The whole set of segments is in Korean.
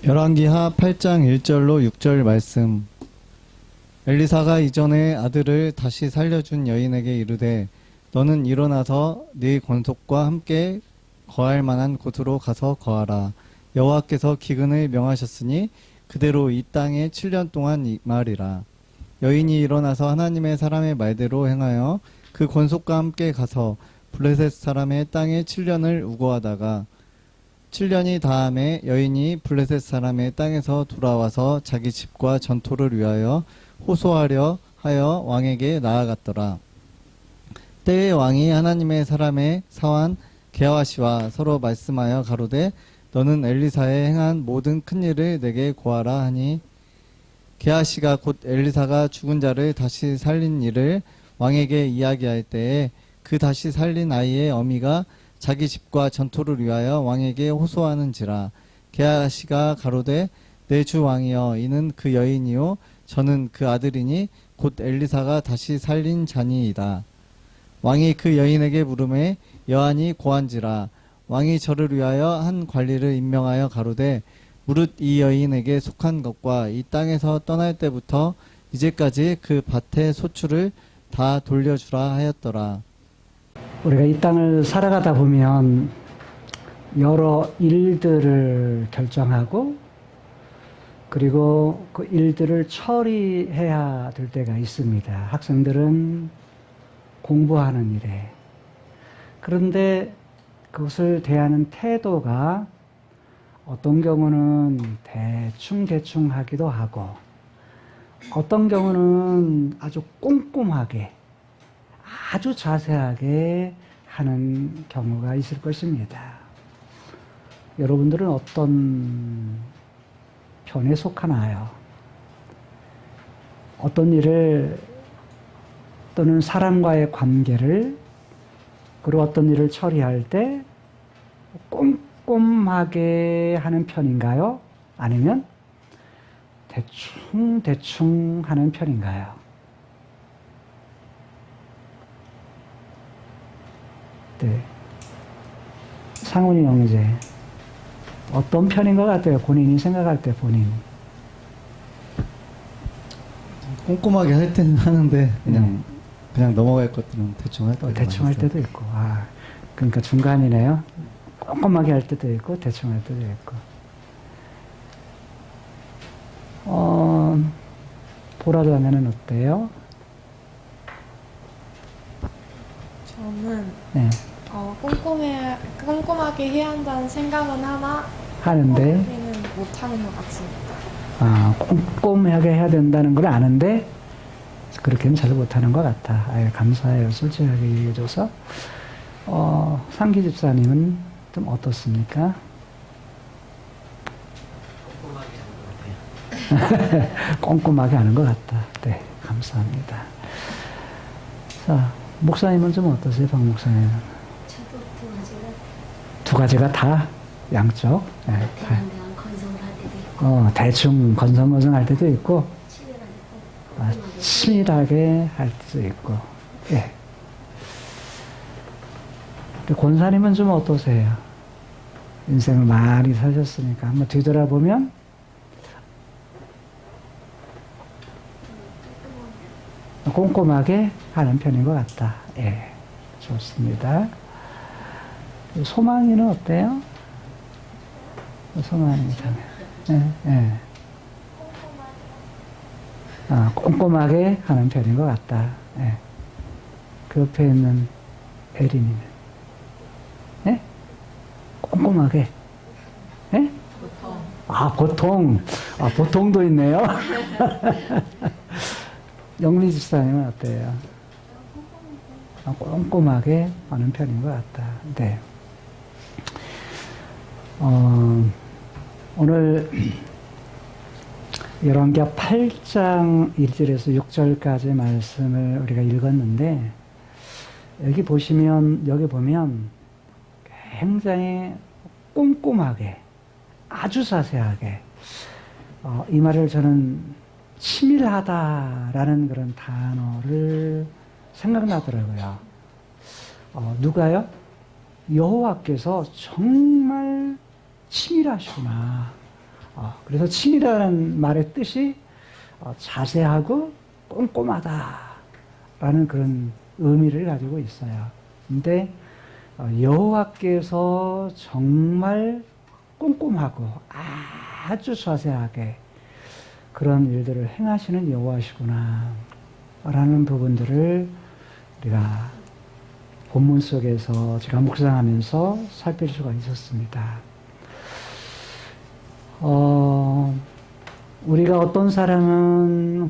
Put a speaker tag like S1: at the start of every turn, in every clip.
S1: 열왕기하 8장 1절로 6절 말씀. 엘리사가 이전에 아들을 다시 살려준 여인에게 이르되 너는 일어나서 네 권속과 함께 거할 만한 곳으로 가서 거하라. 여호와께서 기근을 명하셨으니 그대로 이 땅에 7년 동안 임하리라. 여인이 일어나서 하나님의 사람의 말대로 행하여 그 권속과 함께 가서 블레셋 사람의 땅에 7년을 우거하다가 7년이 다음에 여인이 블레셋 사람의 땅에서 돌아와서 자기 집과 전토를 위하여 호소하려 하여 왕에게 나아갔더라. 때에 왕이 하나님의 사람의 사환 게하시와 서로 말씀하여 가로되 너는 엘리사의 행한 모든 큰 일을 내게 고하라 하니 게하시가 곧 엘리사가 죽은 자를 다시 살린 일을 왕에게 이야기할 때에 그 다시 살린 아이의 어미가 자기 집과 전토를 위하여 왕에게 호소하는지라. 게하시가 가로되 내 주 왕이여 이는 그 여인이요 저는 그 아들이니 곧 엘리사가 다시 살린 자니이다. 왕이 그 여인에게 물음에 여한이 고한지라. 왕이 저를 위하여 한 관리를 임명하여 가로되 무릇 이 여인에게 속한 것과 이 땅에서 떠날 때부터 이제까지 그 밭의 소출을 다 돌려주라 하였더라.
S2: 우리가 이 땅을 살아가다 보면 여러 일들을 결정하고 그리고 그 일들을 처리해야 될 때가 있습니다. 학생들은 공부하는 일에. 그런데 그것을 대하는 태도가 어떤 경우는 대충 하기도 하고 어떤 경우는 아주 꼼꼼하게 아주 자세하게 하는 경우가 있을 것입니다. 여러분들은 어떤 편에 속하나요? 어떤 일을 또는 사람과의 관계를 그리고 어떤 일을 처리할 때 꼼꼼하게 하는 편인가요? 아니면 대충 하는 편인가요? 네. 상훈이 형제 어떤 편인 것 같아요? 본인이 생각할 때 본인.
S1: 꼼꼼하게 할 때는 하는데 그냥 넘어갈 것들은 대충 할 때도
S2: 대충 할 때도 있고. 그러니까 중간이네요. 꼼꼼하게 할 때도 있고 대충 할 때도 있고. 보라자면은 어때요?
S3: 저는
S2: 네.
S3: 꼼꼼하게 해야 한다는 생각은
S2: 하는데
S3: 꼼꼼하게는 못하는 것 같습니다.
S2: 꼼꼼하게 해야 된다는 걸 아는데 그렇게는 잘 못하는 것 같아. 감사해요. 솔직하게 얘기해줘서. 상기 집사님은 좀 어떻습니까? 꼼꼼하게 하는 것 같다. 네, 감사합니다. 자, 목사님은 좀 어떠세요, 박 목사님은?
S4: 저도
S2: 두 가지가 다 양쪽. 네,
S4: 대한 건성을 할 때도 있고
S2: 대충 건성건성할 때도 있고,
S4: 치밀하게
S2: 치밀하게 할 때도 있고. 예. 권사님은 좀 어떠세요? 인생을 많이 사셨으니까 한번 뒤돌아보면 꼼꼼하게 하는 편인 것 같다. 예, 좋습니다. 소망이는 어때요? 소망이 참, 예. 꼼꼼하게 하는 편인 것 같다. 예. 그 옆에 있는 에린이는, 예? 꼼꼼하게, 예? 보통. 보통도 있네요. 영미 집사님은 어때요? 꼼꼼하게 하는 편인 것 같다. 네. 오늘 열왕기하 8장 1절에서 6절까지 말씀을 우리가 읽었는데 여기 보면 굉장히 꼼꼼하게 아주 자세하게 이 말을 저는 치밀하다라는 그런 단어를 생각나더라고요. 누가요? 여호와께서 정말 치밀하시구나. 그래서 친이라는 말의 뜻이 자세하고 꼼꼼하다라는 그런 의미를 가지고 있어요. 근데 여호와께서 정말 꼼꼼하고 아주 자세하게 그런 일들을 행하시는 여호와시구나 라는 부분들을 우리가 본문 속에서 제가 묵상하면서 살필 수가 있었습니다. 우리가 어떤 사람은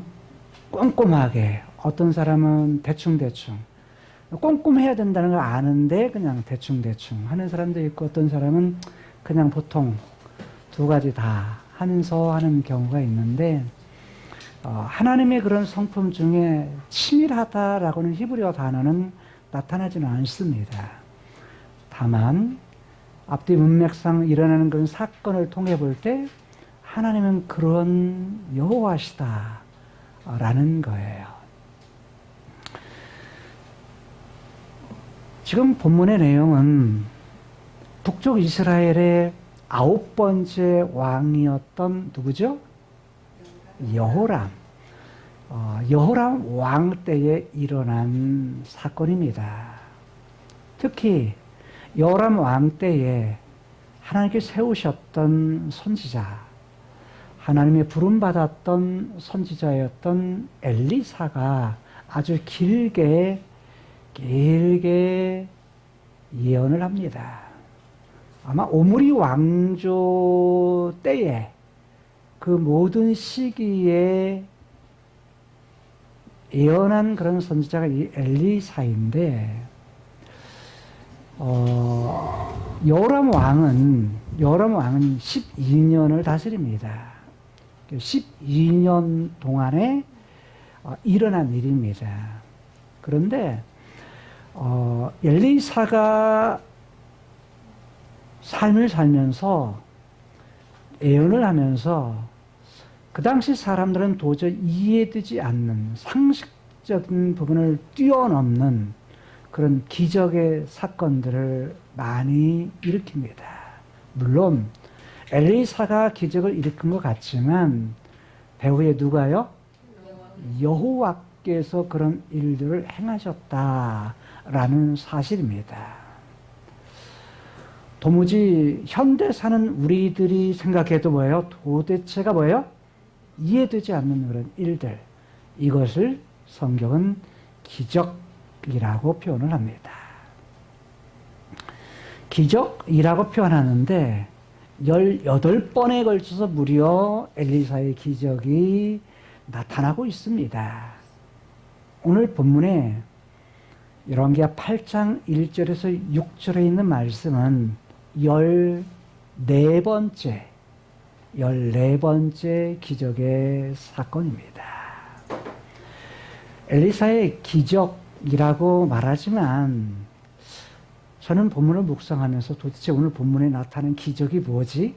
S2: 꼼꼼하게, 어떤 사람은 대충대충, 꼼꼼해야 된다는 걸 아는데 그냥 대충대충 하는 사람도 있고, 어떤 사람은 그냥 보통 두 가지 다 하면서 하는 경우가 있는데, 하나님의 그런 성품 중에 치밀하다라고는 히브리어 단어는 나타나지는 않습니다. 다만 앞뒤 문맥상 일어나는 그런 사건을 통해 볼 때 하나님은 그런 여호와시다라는 거예요. 지금 본문의 내용은 북쪽 이스라엘의 9번째 왕이었던 누구죠? 여호람. 여호람 왕 때에 일어난 사건입니다. 특히 여호람 왕 때에 하나님께 세우셨던 선지자, 하나님의 부름받았던 선지자였던 엘리사가 아주 길게 예언을 합니다. 아마 오므리 왕조 때에 그 모든 시기에 예언한 그런 선지자가 이 엘리사인데, 여호람 왕은 12년을 다스립니다. 12년 동안에 일어난 일입니다. 그런데 엘리사가 삶을 살면서 예언을 하면서 그 당시 사람들은 도저히 이해되지 않는 상식적인 부분을 뛰어넘는 그런 기적의 사건들을 많이 일으킵니다. 물론 엘리사가 기적을 일으킨 것 같지만 배후에 누가요? 여호와께서 그런 일들을 행하셨다라는 사실입니다. 도무지 현대 사는 우리들이 생각해도 뭐예요? 도대체가 뭐예요? 이해되지 않는 그런 일들, 이것을 성경은 기적이라고 표현을 합니다. 기적이라고 표현하는데 18번에 걸쳐서 무려 엘리사의 기적이 나타나고 있습니다. 오늘 본문에 열왕기하 8장 1절에서 6절에 있는 말씀은 14번째 기적의 사건입니다. 엘리사의 기적이라고 말하지만 저는 본문을 묵상하면서 도대체 오늘 본문에 나타난 기적이 뭐지?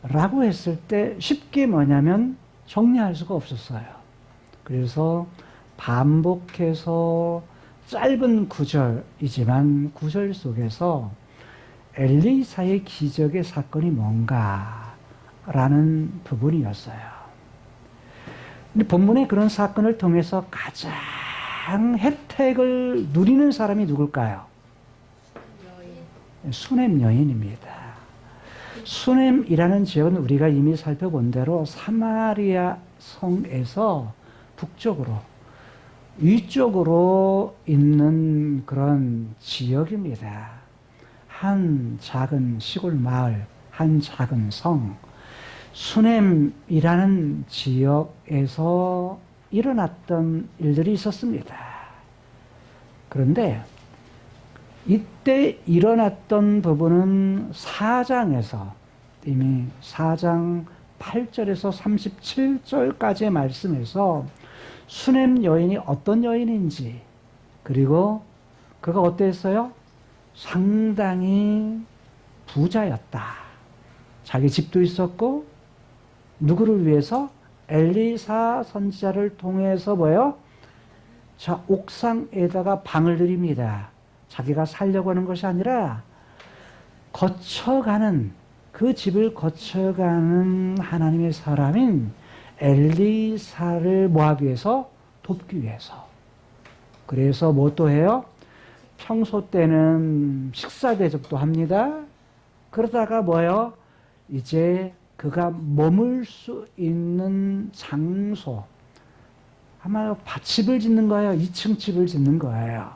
S2: 라고 했을 때 쉽게 뭐냐면 정리할 수가 없었어요. 그래서 반복해서 짧은 구절이지만 구절 속에서 엘리사의 기적의 사건이 뭔가라는 부분이었어요. 근데 본문의 그런 사건을 통해서 가장 혜택을 누리는 사람이 누굴까요? 수넴 여인입니다. 수넴이라는 지역은 우리가 이미 살펴본 대로 사마리아 성에서 북쪽으로 위쪽으로 있는 그런 지역입니다. 한 작은 시골 마을, 한 작은 성, 수넴이라는 지역에서 일어났던 일들이 있었습니다. 그런데 이때 일어났던 부분은 4장에서 이미 4장 8절에서 37절까지의 말씀에서 수넴 여인이 어떤 여인인지, 그리고 그가 어땠어요? 상당히 부자였다. 자기 집도 있었고, 누구를 위해서? 엘리사 선지자를 통해서 뭐예요? 자, 옥상에다가 방을 들입니다. 자기가 살려고 하는 것이 아니라 거쳐가는 그 집을 거쳐가는 하나님의 사람인 엘리사를 뭐하기 위해서? 돕기 위해서. 그래서 뭐 또 해요? 평소 때는 식사 대접도 합니다. 그러다가 뭐예요? 이제 그가 머물 수 있는 장소, 아마 집을 짓는 거예요. 2층 집을 짓는 거예요.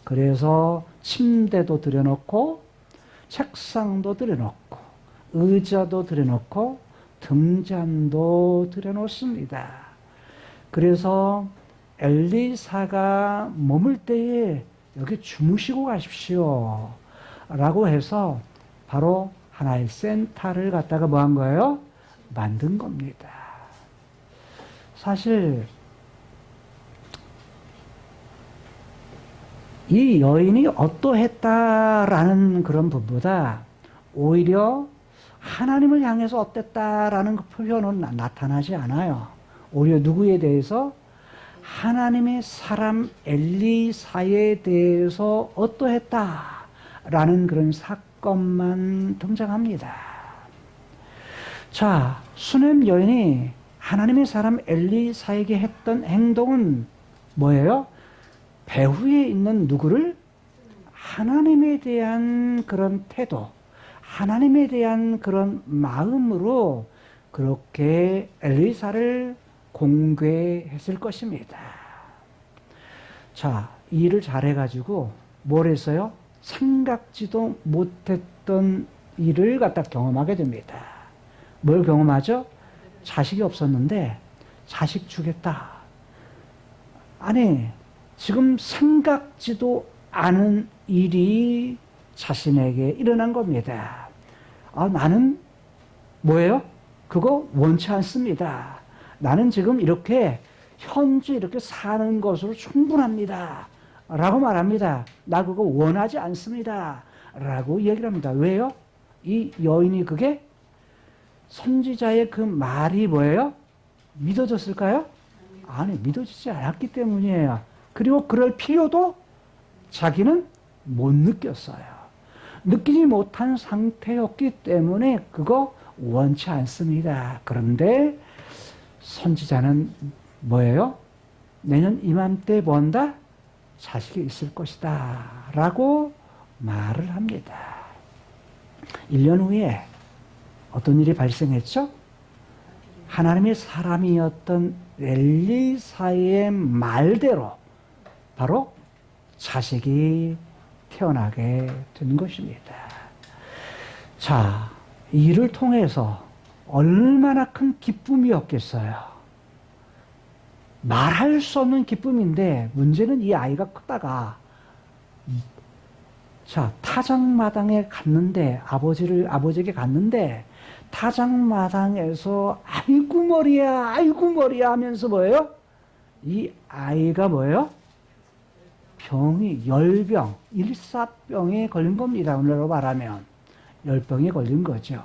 S2: 그래서 침대도 들여놓고 책상도 들여놓고 의자도 들여놓고 등잔도 들여놓습니다. 그래서 엘리사가 머물 때에 여기 주무시고 가십시오 라고 해서 바로 하나의 센터를 갖다가 뭐 한 거예요? 만든 겁니다. 사실 이 여인이 어떠했다라는 그런 부분보다 오히려 하나님을 향해서 어땠다라는 그 표현은 나타나지 않아요. 오히려 누구에 대해서? 하나님의 사람 엘리사에 대해서 어떠했다라는 그런 사건만 등장합니다. 자, 수넴 여인이 하나님의 사람 엘리사에게 했던 행동은 뭐예요? 배후에 있는 누구를? 하나님에 대한 그런 태도, 하나님에 대한 그런 마음으로 그렇게 엘리사를 공개했을 것입니다. 자, 이 일을 잘해가지고 뭘 했어요? 생각지도 못했던 일을 갖다 경험하게 됩니다. 뭘 경험하죠? 자식이 없었는데 자식 주겠다. 아니, 지금 생각지도 않은 일이 자신에게 일어난 겁니다. 아, 나는 뭐예요? 그거 원치 않습니다. 나는 지금 이렇게 현재 이렇게 사는 것으로 충분합니다. 라고 말합니다. 나 그거 원하지 않습니다. 라고 얘기를 합니다. 왜요? 이 여인이 그게 선지자의 그 말이 뭐예요? 믿어졌을까요? 아니, 믿어지지 않았기 때문이에요. 그리고 그럴 필요도 자기는 못 느꼈어요. 느끼지 못한 상태였기 때문에 그거 원치 않습니다. 그런데 선지자는 뭐예요? 내년 이맘때 뭔다? 자식이 있을 것이다. 라고 말을 합니다. 1년 후에 어떤 일이 발생했죠? 하나님의 사람이었던 엘리사의 말대로 바로 자식이 태어나게 된 것입니다. 자, 이 일을 통해서 얼마나 큰 기쁨이었겠어요. 말할 수 없는 기쁨인데 문제는 이 아이가 크다가 자, 타작마당에 갔는데 아버지에게 갔는데 타작마당에서 아이고 머리야 하면서 뭐예요? 이 아이가 뭐예요? 병이 열병, 일사병에 걸린 겁니다. 오늘로 말하면 열병에 걸린 거죠.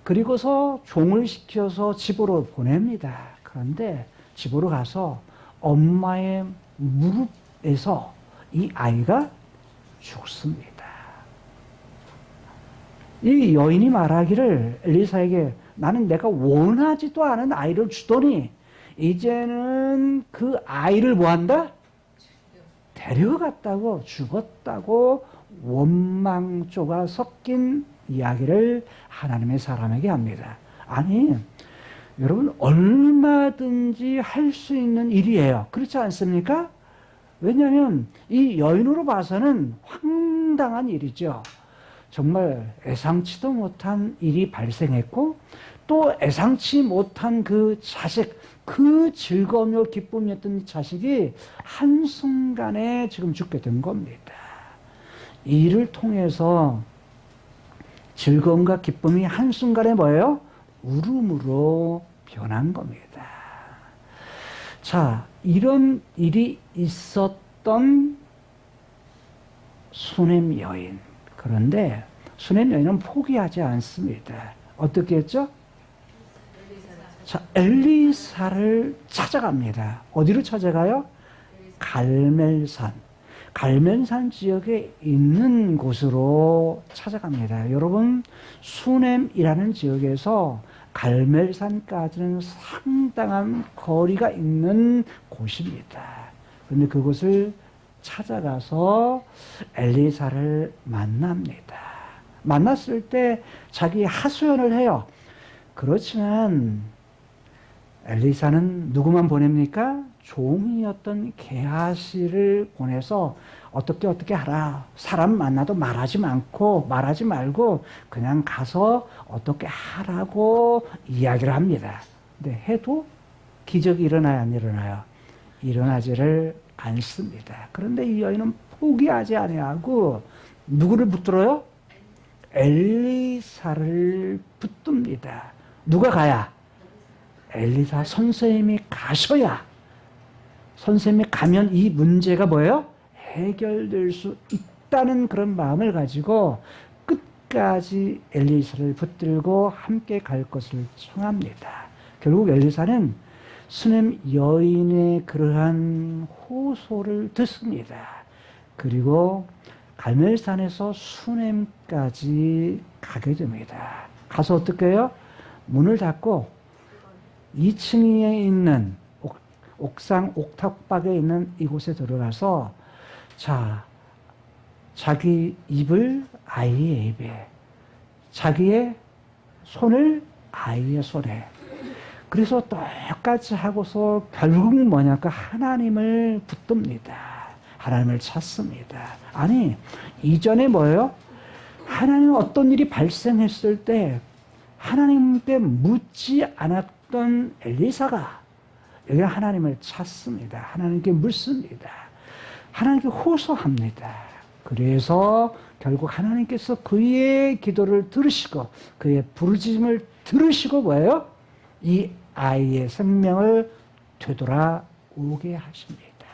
S2: 그리고서 종을 시켜서 집으로 보냅니다. 그런데 집으로 가서 엄마의 무릎에서 이 아이가 죽습니다. 이 여인이 말하기를 엘리사에게 나는 내가 원하지도 않은 아이를 주더니 이제는 그 아이를 뭐한다? 데려갔다고, 죽었다고 원망조가 섞인 이야기를 하나님의 사람에게 합니다. 아니, 여러분 얼마든지 할 수 있는 일이에요. 그렇지 않습니까? 왜냐하면 이 여인으로 봐서는 황당한 일이죠. 정말 예상치도 못한 일이 발생했고 또 예상치 못한 그 자식, 그 즐거움과 기쁨이었던 자식이 한순간에 지금 죽게 된 겁니다. 이 일을 통해서 즐거움과 기쁨이 한순간에 뭐예요? 울음으로 변한 겁니다. 자, 이런 일이 있었던 수넴 여인. 그런데 수넴 여인은 포기하지 않습니다. 어떻게 했죠? 자, 엘리사를 찾아갑니다. 어디로 찾아가요? 갈멜산. 갈멜산 지역에 있는 곳으로 찾아갑니다. 여러분, 수넴이라는 지역에서 갈멜산까지는 상당한 거리가 있는 곳입니다. 그런데 그곳을 찾아가서 엘리사를 만납니다. 만났을 때 자기 하소연을 해요. 그렇지만 엘리사는 누구만 보냅니까? 종이었던 게하시를 보내서 어떻게 하라. 사람 만나도 말하지 말고 그냥 가서 어떻게 하라고 이야기를 합니다. 근데 해도 기적이 일어나요, 안 일어나요? 일어나지를 않습니다. 그런데 이 여인은 포기하지 아니하고 누구를 붙들어요? 엘리사를 붙듭니다. 누가 가야? 엘리사 선생님이 가셔야, 선생님이 가면 이 문제가 뭐예요? 해결될 수 있다는 그런 마음을 가지고 끝까지 엘리사를 붙들고 함께 갈 것을 청합니다. 결국 엘리사는 수넴 여인의 그러한 호소를 듣습니다. 그리고 갈멜산에서 수넴까지 가게 됩니다. 가서 어떻게 해요? 문을 닫고 2층에 있는 옥상 옥탑방에 있는 이곳에 들어가서 자기 입을 아이의 입에, 자기의 손을 아이의 손에, 그래서 똑같이 하고서 결국 뭐냐까 하나님을 붙듭니다. 하나님을 찾습니다. 아니, 이전에 뭐예요? 하나님 어떤 일이 발생했을 때 하나님께 묻지 않았던 엘리사가 여기 하나님을 찾습니다. 하나님께 묻습니다. 하나님께 호소합니다. 그래서 결국 하나님께서 그의 기도를 들으시고 그의 부르짖음을 들으시고 뭐예요? 이 아이의 생명을 되돌아오게 하십니다.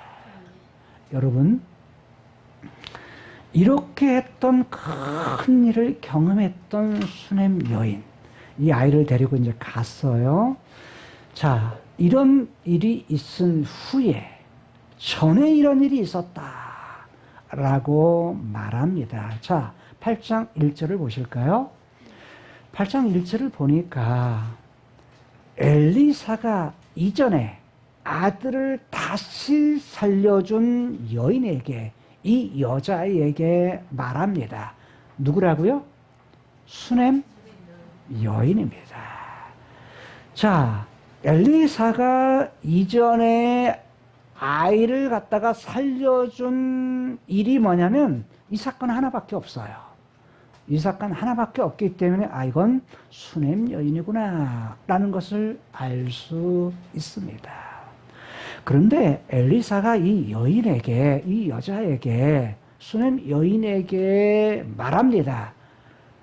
S2: 여러분, 이렇게 했던 큰 일을 경험했던 수넴 여인, 이 아이를 데리고 이제 갔어요. 자, 이런 일이 있은 후에 전에 이런 일이 있었다라고 말합니다. 자, 8장 1절을 보실까요? 8장 1절을 보니까 엘리사가 이전에 아들을 다시 살려준 여인에게, 이 여자에게 말합니다. 누구라고요? 수넴 여인입니다. 자, 엘리사가 이전에 아이를 갖다가 살려준 일이 뭐냐면 이 사건 하나밖에 없어요. 이 사건 하나밖에 없기 때문에 이건 수넴 여인이구나 라는 것을 알 수 있습니다. 그런데 엘리사가 이 여인에게, 이 여자에게, 수넴 여인에게 말합니다.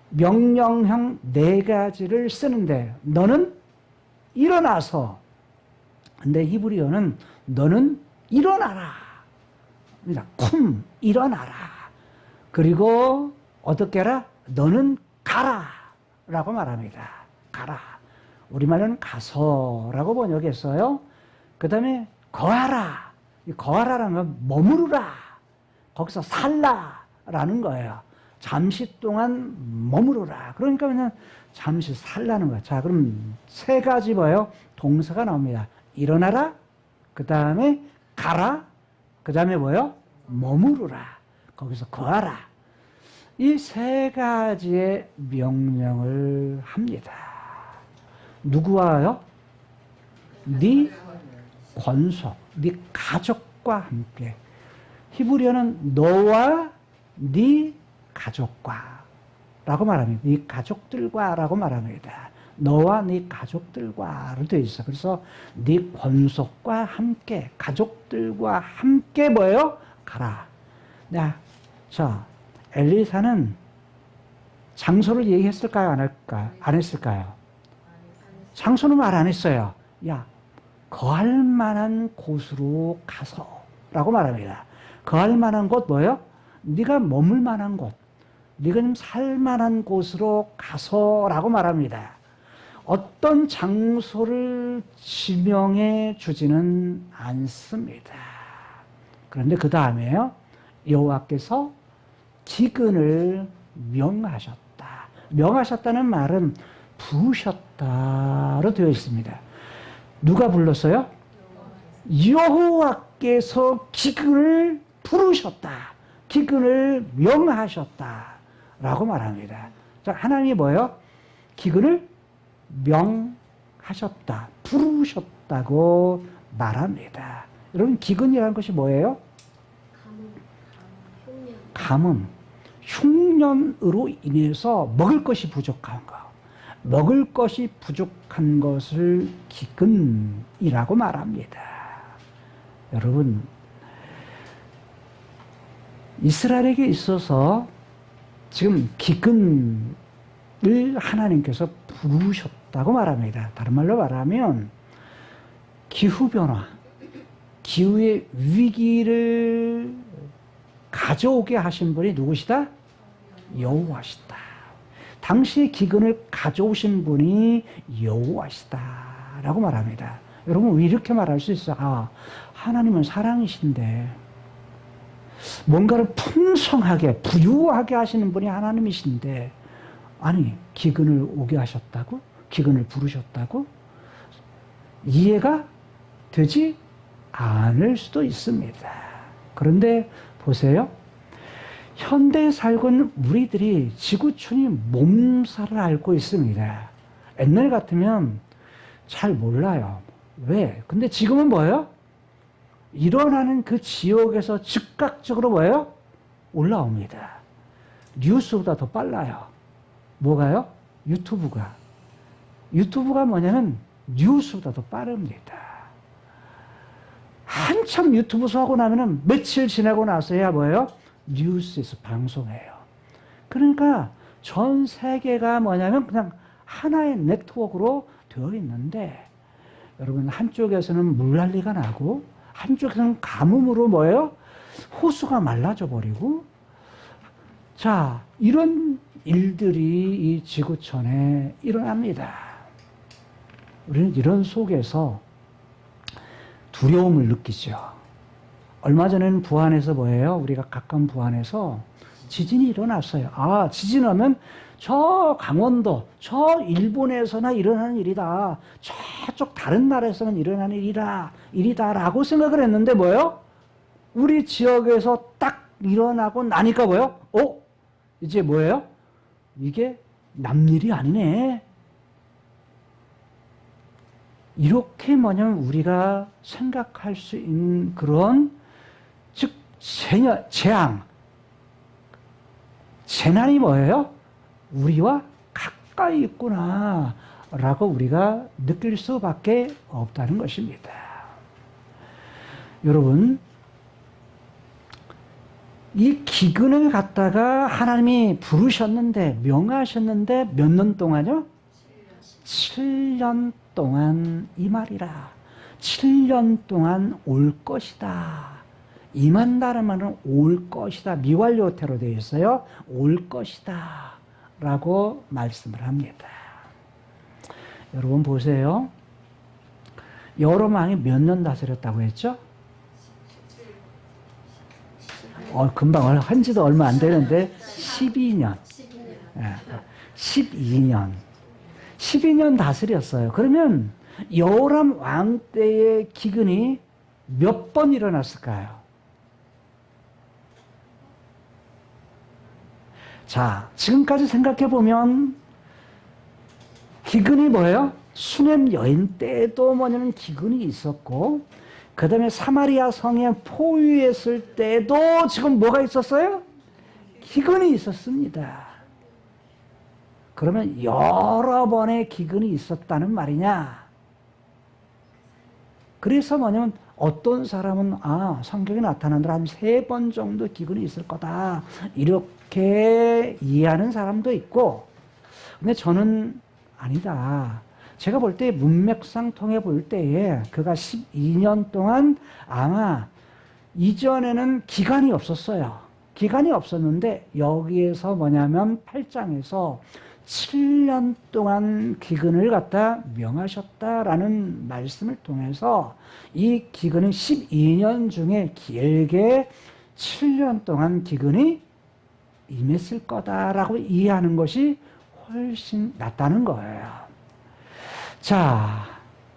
S2: 명령형 4가지를 쓰는데 너는 일어나서, 근데 히브리어는 너는 일어나라. 쿰, 일어나라. 그리고 어떻게 해라? 너는 가라. 라고 말합니다. 가라. 우리말로는 가서라고 번역했어요. 그 다음에 거하라. 이 거하라라는 건 머무르라. 거기서 살라. 라는 거예요. 잠시 동안 머무르라. 그러니까 그냥 잠시 살라는 거예요. 자, 그럼 3가지 뭐예요? 동사가 나옵니다. 일어나라. 그 다음에 가라. 그 다음에 뭐예요? 머무르라. 거기서 거하라. 이 3가지의 명령을 합니다. 누구와요? 네 권속, 네 가족과 함께. 히브리어는 너와 네 가족과 라고 말합니다. 네 가족들과 라고 말합니다. 너와 네 가족들과로 되어 있어. 그래서 네 권속과 함께, 가족들과 함께 뭐예요? 가라. 자, 엘리사는 장소를 얘기했을까요? 안 했을까요? 장소는 말 안 했어요. 야, 거할 만한 곳으로 가서 라고 말합니다. 거할 만한 곳 뭐예요? 네가 머물 만한 곳, 네가 좀 살 만한 곳으로 가서 라고 말합니다. 어떤 장소를 지명해 주지는 않습니다. 그런데 그 다음에요, 여호와께서 기근을 명하셨다. 명하셨다는 말은 부르셨다로 되어 있습니다. 누가 불렀어요? 여호와께서 기근을 부르셨다. 기근을 명하셨다. 라고 말합니다. 자, 하나님이 뭐예요? 기근을 명하셨다. 부르셨다고 말합니다. 여러분, 기근이라는 것이 뭐예요? 가뭄. 흉년으로 인해서 먹을 것이 부족한 것. 먹을 것이 부족한 것을 기근이라고 말합니다. 여러분, 이스라엘에게 있어서 지금 기근을 하나님께서 부르셨다고 말합니다. 다른 말로 말하면 기후변화, 기후의 위기를 가져오게 하신 분이 누구시다? 여호와시다. 당시의 기근을 가져오신 분이 여호와시다 라고 말합니다. 여러분, 왜 이렇게 말할 수 있어요? 아, 하나님은 사랑이신데 뭔가를 풍성하게 부유하게 하시는 분이 하나님이신데, 아니 기근을 오게 하셨다고? 기근을 부르셨다고? 이해가 되지 않을 수도 있습니다. 그런데 보세요. 현대에 살고 있는 우리들이 지구촌이 몸살을 앓고 있습니다. 옛날 같으면 잘 몰라요. 왜? 근데 지금은 뭐예요? 일어나는 그 지역에서 즉각적으로 뭐예요? 올라옵니다. 뉴스보다 더 빨라요. 뭐가요? 유튜브가. 유튜브가 뭐냐면 뉴스보다 더 빠릅니다. 한참 유튜브 하고 나면은 며칠 지나고 나서야 뭐예요? 뉴스에서 방송해요. 그러니까 전 세계가 뭐냐면 그냥 하나의 네트워크로 되어 있는데, 여러분, 한쪽에서는 물난리가 나고 한쪽에서는 가뭄으로 뭐예요? 호수가 말라져 버리고, 자, 이런 일들이 이 지구촌에 일어납니다. 우리는 이런 속에서 두려움을 느끼죠. 얼마 전에는 부안에서 뭐예요? 우리가 가까운 부안에서 지진이 일어났어요. 아, 지진하면 저 강원도, 저 일본에서나 일어나는 일이다. 저쪽 다른 나라에서는 일어나는 일이다라고 생각을 했는데 뭐예요? 우리 지역에서 딱 일어나고 나니까 뭐예요? 이제 뭐예요? 이게 남일이 아니네. 이렇게 뭐냐면 우리가 생각할 수 있는 그런, 즉 재난이 뭐예요? 우리와 가까이 있구나 라고 우리가 느낄 수밖에 없다는 것입니다. 여러분, 이 기근을 갖다가 하나님이 부르셨는데, 명하셨는데 몇 년 동안요? 7년 동안 이 말이라. 7년 동안 올 것이다. 임한다는 말은 올 것이다. 미완료태로 되어 있어요. 올 것이다 라고 말씀을 합니다. 여러분 보세요. 여로왕이 몇 년 다스렸다고 했죠? 금방 한 지도 얼마 안 되는데 12년. 12년. 12년 다스렸어요. 그러면 여호람 왕 때의 기근이 몇 번 일어났을까요? 자, 지금까지 생각해 보면 기근이 뭐예요? 수넴 여인 때도 뭐냐면 기근이 있었고, 그 다음에 사마리아 성에 포위했을 때도 지금 뭐가 있었어요? 기근이 있었습니다. 그러면 여러 번의 기근이 있었다는 말이냐? 그래서 뭐냐면 어떤 사람은 성경에 나타난 대로 한 3번 정도 기근이 있을 거다 이렇게 이해하는 사람도 있고, 근데 저는 아니다. 제가 볼 때 문맥상 통해 볼 때에 그가 12년 동안 아마 이전에는 기간이 없었어요. 기간이 없었는데 여기에서 뭐냐면 8장에서 7년 동안 기근을 갖다 명하셨다라는 말씀을 통해서 이 기근은 12년 중에 길게 7년 동안 기근이 임했을 거다라고 이해하는 것이 훨씬 낫다는 거예요. 자,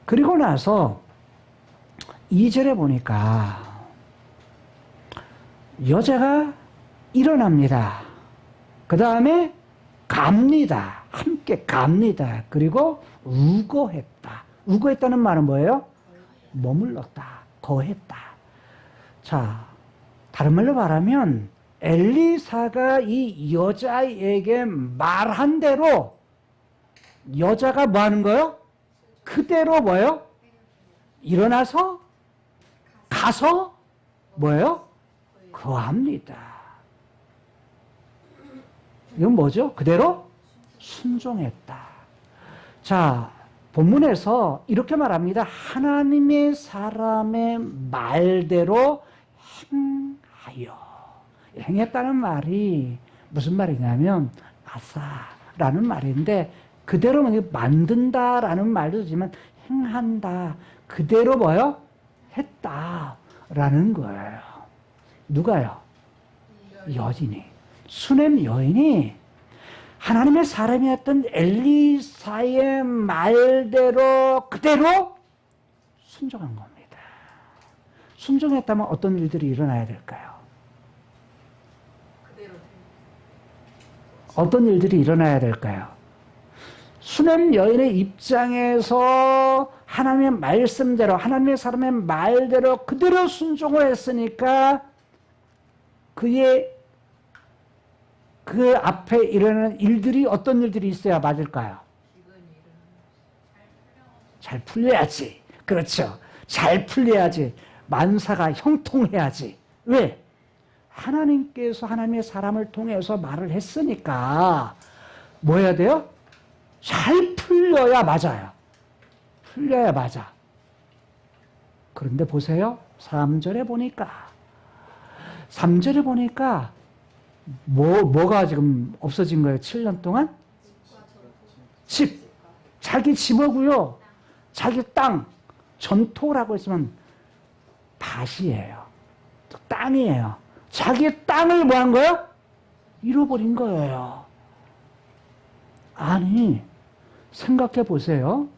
S2: 그리고 나서 2절에 보니까 여자가 일어납니다. 그 다음에 갑니다. 함께 갑니다. 그리고 우거했다. 우거했다는 말은 뭐예요? 머물렀다. 거했다. 자, 다른 말로 말하면 엘리사가 이 여자에게 말한 대로 여자가 뭐 하는 거예요? 그대로 뭐예요? 일어나서 가서 뭐예요? 거합니다. 이건 뭐죠? 그대로 순종했다. 자, 본문에서 이렇게 말합니다. 하나님의 사람의 말대로 행하여. 행했다는 말이 무슨 말이냐면 아사라는 말인데 그대로 만든다라는 말도 지만 행한다. 그대로 뭐요? 했다라는 거예요. 누가요? 여인이. 수넴 여인이 하나님의 사람이었던 엘리사의 말대로 그대로 순종한 겁니다. 순종했다면 어떤 일들이 일어나야 될까요? 어떤 일들이 일어나야 될까요? 수넴 여인의 입장에서 하나님의 말씀대로 하나님의 사람의 말대로 그대로 순종을 했으니까 그 앞에 일어나는 일들이 어떤 일들이 있어야 맞을까요? 잘 풀려야지. 그렇죠. 잘 풀려야지. 만사가 형통해야지. 왜? 하나님께서 하나님의 사람을 통해서 말을 했으니까 뭐 해야 돼요? 잘 풀려야 맞아요. 풀려야 맞아. 그런데 보세요. 3절에 보니까 뭐가 지금 없어진 거예요? 7년 동안? 집. 자기 집어고요. 자기 땅. 전토라고 했으면 밭이에요. 땅이에요. 자기 땅을 뭐 한 거예요? 잃어버린 거예요. 아니, 생각해 보세요.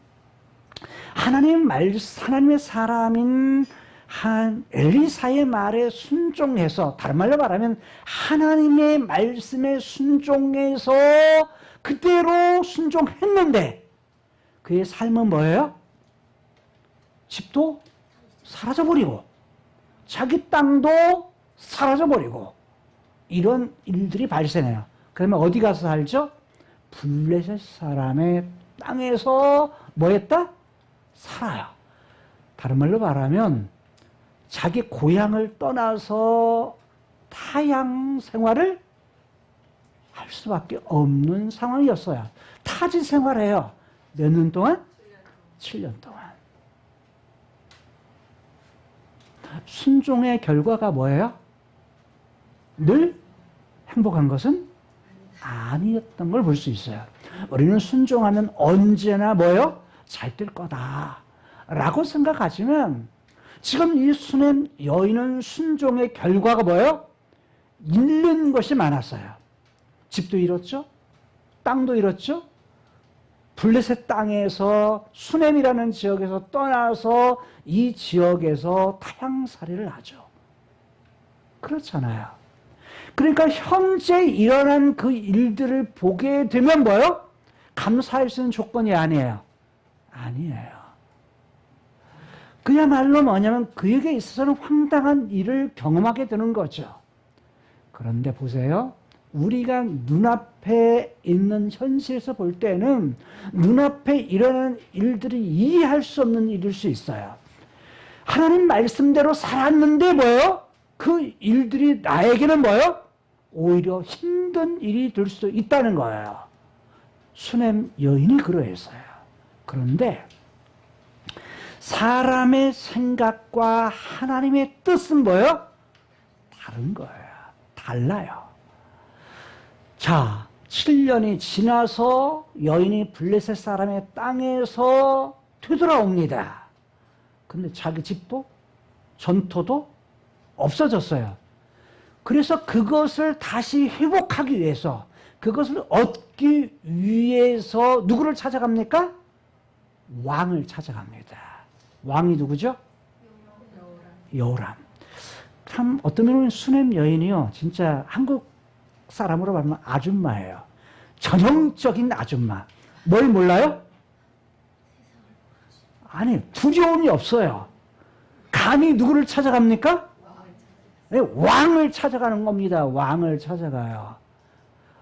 S2: 하나님의 사람인 엘리사의 말에 순종해서, 다른 말로 말하면 하나님의 말씀에 순종해서 그대로 순종했는데 그의 삶은 뭐예요? 집도 사라져버리고 자기 땅도 사라져버리고 이런 일들이 발생해요. 그러면 어디 가서 살죠? 블레셋 사람의 땅에서 뭐 했다? 살아요. 다른 말로 말하면 자기 고향을 떠나서 타향 생활을 할 수밖에 없는 상황이었어요. 타지 생활해요. 몇 년 동안? 7년 동안. 순종의 결과가 뭐예요? 늘 행복한 것은 아니었던 걸 볼 수 있어요. 우리는 순종하면 언제나 뭐예요? 잘 될 거다 라고 생각하지만 지금 이 수넴 여인은 순종의 결과가 뭐예요? 잃는 것이 많았어요. 집도 잃었죠? 땅도 잃었죠? 블레셋 땅에서 수넴이라는 지역에서 떠나서 이 지역에서 타향살이를 하죠. 그렇잖아요. 그러니까 현재 일어난 그 일들을 보게 되면 뭐예요? 감사할 수 있는 조건이 아니에요. 아니에요. 그야말로 뭐냐면 그에게 있어서는 황당한 일을 경험하게 되는 거죠. 그런데 보세요. 우리가 눈앞에 있는 현실에서 볼 때는 눈앞에 일어나는 일들이 이해할 수 없는 일일 수 있어요. 하나님 말씀대로 살았는데 뭐예요? 그 일들이 나에게는 뭐예요? 오히려 힘든 일이 될 수 있다는 거예요. 수넴 여인이 그러했어요. 그런데 사람의 생각과 하나님의 뜻은 뭐예요? 다른 거예요. 달라요. 자, 7년이 지나서 여인이 블레셋 사람의 땅에서 되돌아옵니다. 근데 자기 집도 전토도 없어졌어요. 그래서 그것을 다시 회복하기 위해서, 그것을 얻기 위해서 누구를 찾아갑니까? 왕을 찾아갑니다. 왕이 누구죠? 여호람. 참 어떤 면은 수냄 여인이요, 진짜 한국 사람으로 말하면 아줌마예요. 전형적인 아줌마. 뭘 몰라요? 아니, 두려움이 없어요. 감히 누구를 찾아갑니까? 네, 왕을 찾아가는 겁니다. 왕을 찾아가요.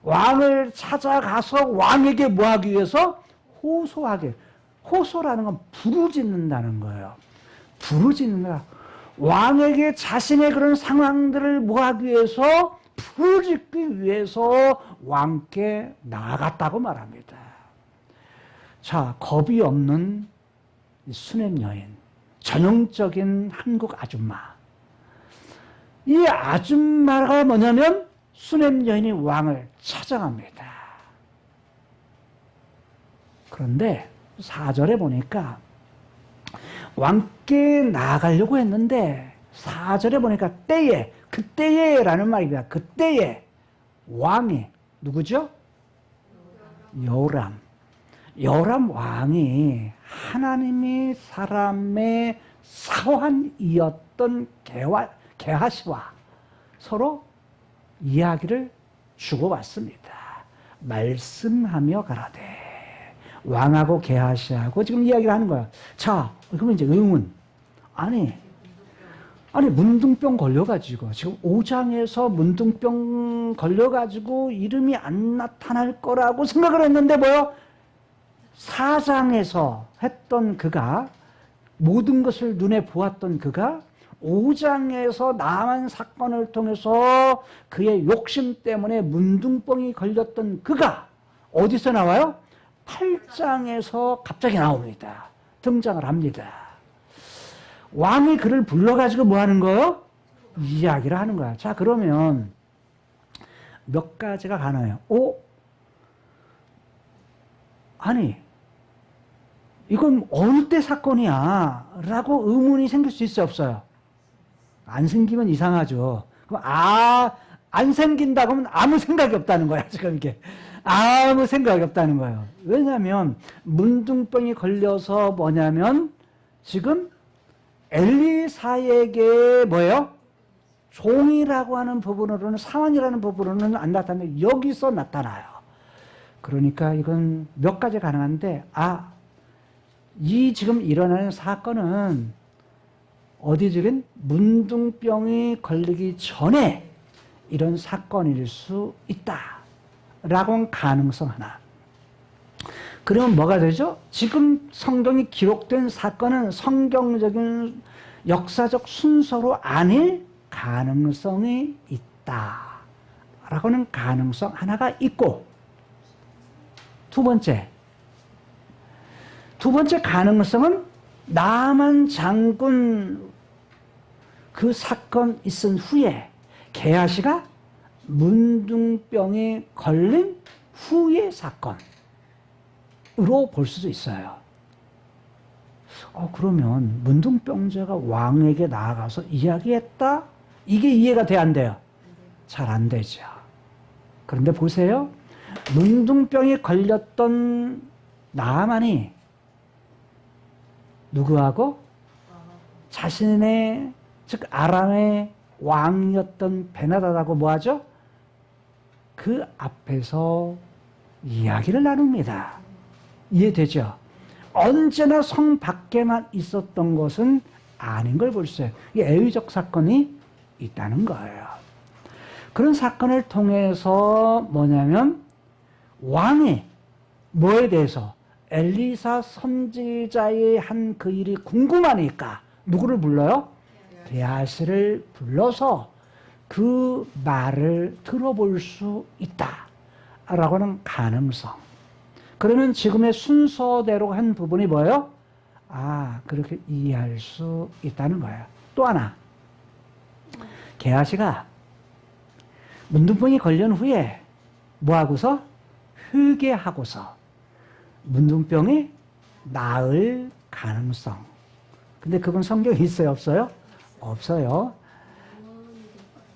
S2: 왕을 찾아가서 왕에게 뭐 하기 위해서? 호소하게. 호소라는 건 부르짖는다는 거예요. 부르짖는다. 왕에게 자신의 그런 상황들을 뭐 하기 위해서? 부르짖기 위해서 왕께 나아갔다고 말합니다. 자, 겁이 없는 수냄 여인. 전형적인 한국 아줌마. 이 아줌마가 뭐냐면 수냄 여인이 왕을 찾아갑니다. 그런데 4절에 보니까 왕께 나아가려고 했는데 4절에 보니까 때에, 그때에라는 말입니다. 그때에 왕이 누구죠? 여호람. 여호람 왕이 하나님이 사람의 사환이었던 게하시와 서로 이야기를 주고받습니다. 말씀하며 가라되. 왕하고 게하시하고 지금 이야기를 하는 거야. 자, 그러면 이제 의문. 아니 문둥병 걸려가지고 지금 5장에서 문둥병 걸려가지고 이름이 안 나타날 거라고 생각을 했는데 뭐요? 4장에서 했던 그가, 모든 것을 눈에 보았던 그가 5장에서 나만 사건을 통해서 그의 욕심 때문에 문둥병이 걸렸던 그가 어디서 나와요? 8장에서 갑자기 나옵니다. 등장을 합니다. 왕이 그를 불러가지고 뭐 하는 거예요? 이야기를 하는 거야. 자, 그러면 몇 가지가 가나요? 아니, 이건 어느 때 사건이야? 라고 의문이 생길 수 있어요, 없어요? 안 생기면 이상하죠. 그럼 안 생긴다고 하면 아무 생각이 없다는 거야, 지금 이게. 아무 생각이 없다는 거예요. 왜냐하면 문둥병이 걸려서 뭐냐면 지금 엘리사에게 뭐예요? 종이라고 하는 부분으로는, 사환이라는 부분으로는 안 나타나는데 여기서 나타나요. 그러니까 이건 몇 가지 가능한데, 이 지금 일어나는 사건은 어디적인 문둥병이 걸리기 전에 이런 사건일 수 있다 라고 하는 가능성 하나. 그러면 뭐가 되죠? 지금 성경이 기록된 사건은 성경적인 역사적 순서로 아닐 가능성이 있다 라고 하는 가능성 하나가 있고, 두 번째 가능성은 나만 장군 그 사건 있은 후에 게하시가 문둥병에 걸린 후의 사건으로 볼 수도 있어요. 그러면 문둥병자가 왕에게 나아가서 이야기했다? 이게 이해가 돼, 안 돼요? 잘 안 되죠. 그런데 보세요. 문둥병에 걸렸던 나아만이 누구하고? 자신의, 즉 아람의 왕이었던 베나다하고 뭐하죠? 그 앞에서 이야기를 나눕니다. 이해되죠? 언제나 성 밖에만 있었던 것은 아닌 걸 볼 수 있어요. 이게 애의적 사건이 있다는 거예요. 그런 사건을 통해서 뭐냐면 왕이 뭐에 대해서 엘리사 선지자의 한 그 일이 궁금하니까 누구를 불러요? 게하시를 불러서 그 말을 들어볼 수 있다라고 하는 가능성. 그러면 지금의 순서대로 한 부분이 뭐예요? 그렇게 이해할 수 있다는 거예요. 또 하나, 게하시가 문둥병이 걸린 후에 뭐하고서? 회개하고서 문둥병이 나을 가능성. 근데 그건 성경에 있어요, 없어요? 없어요.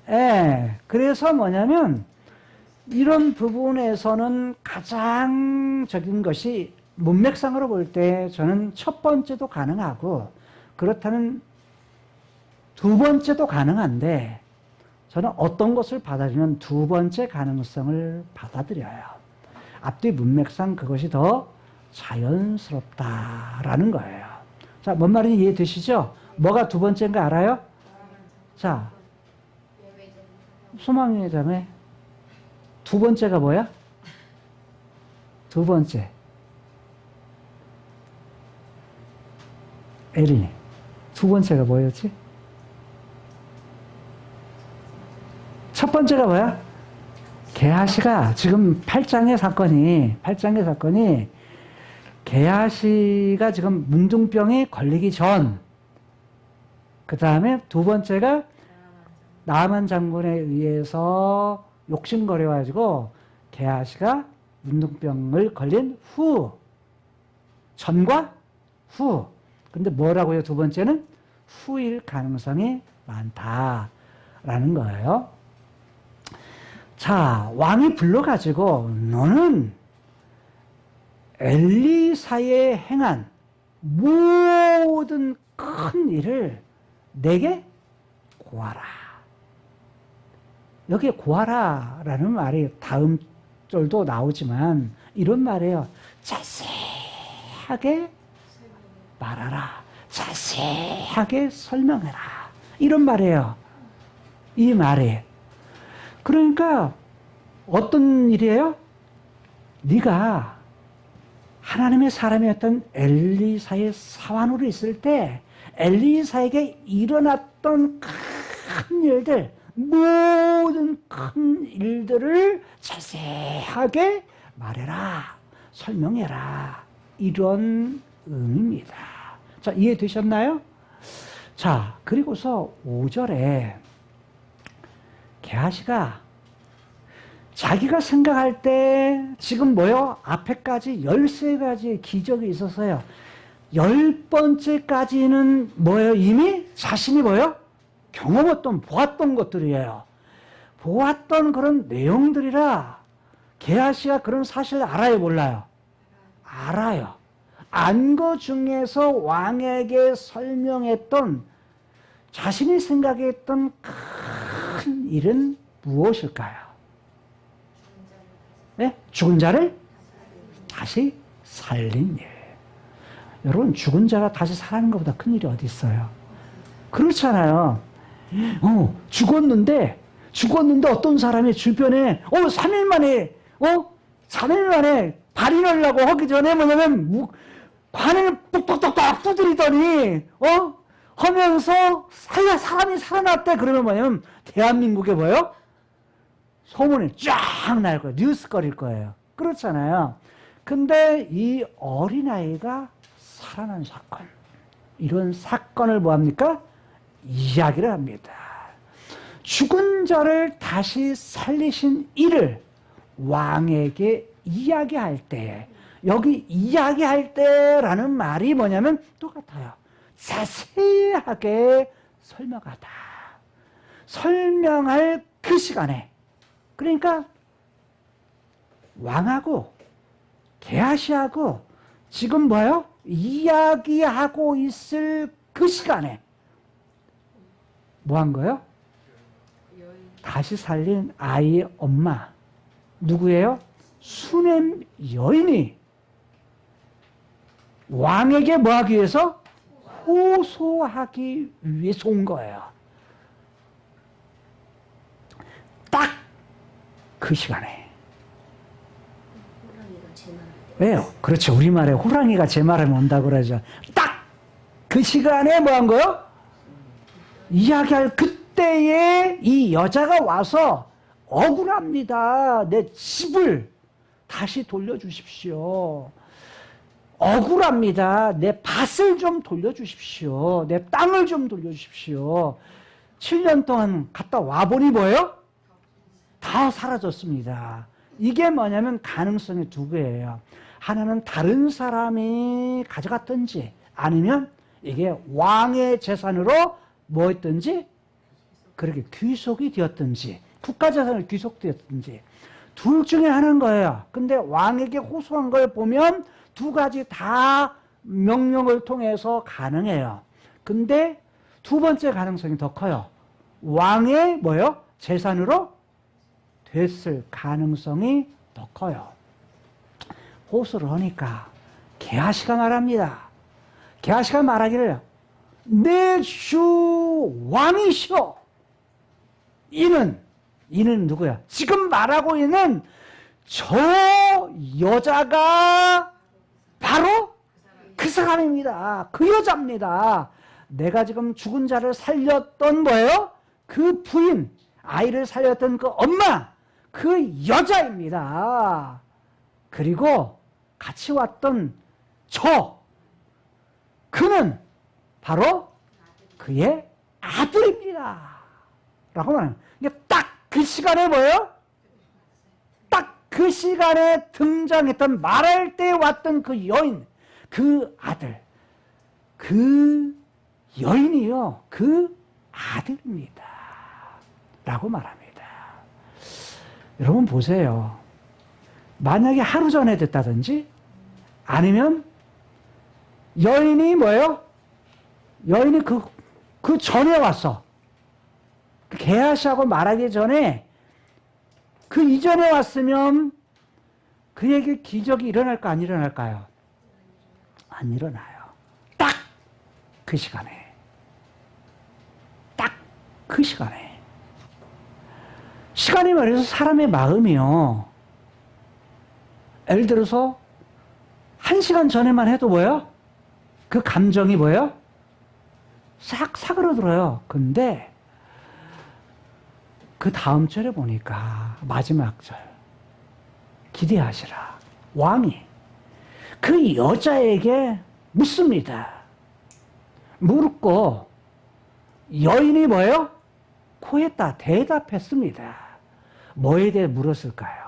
S2: 예, 그래서 뭐냐면 이런 부분에서는 가장 적인 것이 문맥상으로 볼 때 저는 첫 번째도 가능하고 그렇다면 두 번째도 가능한데 저는 어떤 것을 받아들이면 두 번째 가능성을 받아들여요. 앞뒤 문맥상 그것이 더 자연스럽다라는 거예요. 자, 뭔 말인지 이해되시죠? 뭐가 두 번째인가 알아요? 자, 소망의 자매. 두 번째가 뭐야? 두 번째. 에린이. 두 번째가 뭐였지? 첫 번째가 뭐야? 게하시가 지금 8장의 사건이 게하시가 지금 문둥병에 걸리기 전, 그 다음에 두 번째가 나아만 장군에 의해서 욕심거려가지고 게하시가 문둥병을 걸린 후, 전과 후. 근데 뭐라고요? 두 번째는 후일 가능성이 많다라는 거예요. 자, 왕이 불러가지고 너는 엘리사에 행한 모든 큰 일을 내게 고하라. 여기에 고하라라는 말이 다음 절도 나오지만 이런 말이에요. 자세하게 말하라. 자세하게 설명해라. 이런 말이에요. 이 말이. 그러니까 어떤 일이에요? 네가 하나님의 사람이었던 엘리사의 사환으로 있을 때 엘리사에게 일어났던 큰 일들, 모든 큰 일들을 자세하게 말해라, 설명해라. 이런 의미입니다. 자, 이해되셨나요? 자, 그리고서 5절에 게하시가 자기가 생각할 때 지금 뭐요? 앞에까지 13가지의 기적이 있었어요. 10번째까지는 뭐예요? 이미 자신이 뭐예요? 경험했던, 보았던 것들이에요. 보았던 그런 내용들이라 게하시가 그런 사실을 알아요? 몰라요? 알아요. 안 거 중에서 왕에게 설명했던 자신이 생각했던 큰 일은 무엇일까요? 네? 죽은 자를 다시 살린 일. 여러분, 죽은 자가 다시 살아나는 것보다 큰 일이 어디 있어요? 그렇잖아요. 죽었는데 어떤 사람이 주변에 3일 만에 3일 만에 발인하려고 하기 전에 뭐냐면 관을 똑똑똑똑 두드리더니 하면서 사람이 살아났대. 그러면 뭐냐면 대한민국에 뭐예요? 소문이 쫙 날 거예요. 뉴스거릴 거예요. 그렇잖아요. 근데 이 어린아이가 살아난 사건, 이런 사건을 뭐합니까? 이야기를 합니다. 죽은 자를 다시 살리신 이를 왕에게 이야기할 때, 여기 이야기할 때라는 말이 뭐냐면 똑같아요. 자세하게 설명하다. 설명할 그 시간에, 그러니까 왕하고 게하시하고 지금 뭐예요? 이야기하고 있을 그 시간에 뭐 한 거예요? 다시 살린 아이의 엄마 누구예요? 수넴 여인이 왕에게 뭐 하기 위해서? 호소하기 위해서 온 거예요. 딱 그 시간에.
S4: 호랑이가 제 말할 때.
S2: 왜요? 그렇죠. 우리말에 호랑이가 제 말하면 온다고 그러죠. 딱 그 시간에 뭐 한 거요? 이야기할 그때에 이 여자가 와서 억울합니다. 내 집을 다시 돌려주십시오. 억울합니다. 내 밭을 좀 돌려주십시오. 내 땅을 좀 돌려주십시오. 7년 동안 갔다 와보니 뭐예요? 다 사라졌습니다. 이게 뭐냐면 가능성이 두 개예요. 하나는 다른 사람이 가져갔든지 아니면 이게 왕의 재산으로 뭐 했든지 그렇게 귀속이 되었든지 국가재산을 귀속되었든지 둘 중에 하나인 거예요. 근데 왕에게 호소한 걸 보면 두 가지 다 명령을 통해서 가능해요. 근데 두 번째 가능성이 더 커요. 왕의 뭐예요? 재산으로 됐을 가능성이 더 커요. 호소를 하니까 게하시가 말합니다. 게하시가 말하기를 내 주 왕이시오. 이는 누구야? 지금 말하고 있는 저 여자가 바로 그 사람입니다. 그 여자입니다. 내가 지금 죽은 자를 살렸던 뭐예요? 그 부인, 아이를 살렸던 그 엄마, 그 여자입니다. 그리고 같이 왔던 그는 바로 그의 아들입니다. 라고 말합니다. 이게 딱 그 시간에 뭐예요? 딱 그 시간에 등장했던 말할 때 왔던 그 여인, 그 아들, 그 여인이요, 그 아들입니다. 라고 말합니다. 여러분 보세요. 만약에 하루 전에 됐다든지 아니면 여인이 뭐예요? 여인이 그 전에 왔어. 게하시하고 말하기 전에 그 이전에 왔으면 그에게 기적이 일어날까 안 일어날까요? 안 일어나요. 딱 그 시간에. 딱 그 시간에. 시간이 말해서 사람의 마음이요. 예를 들어서 1시간 전에만 해도 뭐예요? 그 감정이 뭐예요? 싹 사그러들어요. 근데 그 다음 절에 보니까 마지막 절 기대하시라. 왕이 그 여자에게 묻습니다. 물었고 여인이 뭐예요? 코에다 대답했습니다. 뭐에 대해 물었을까요?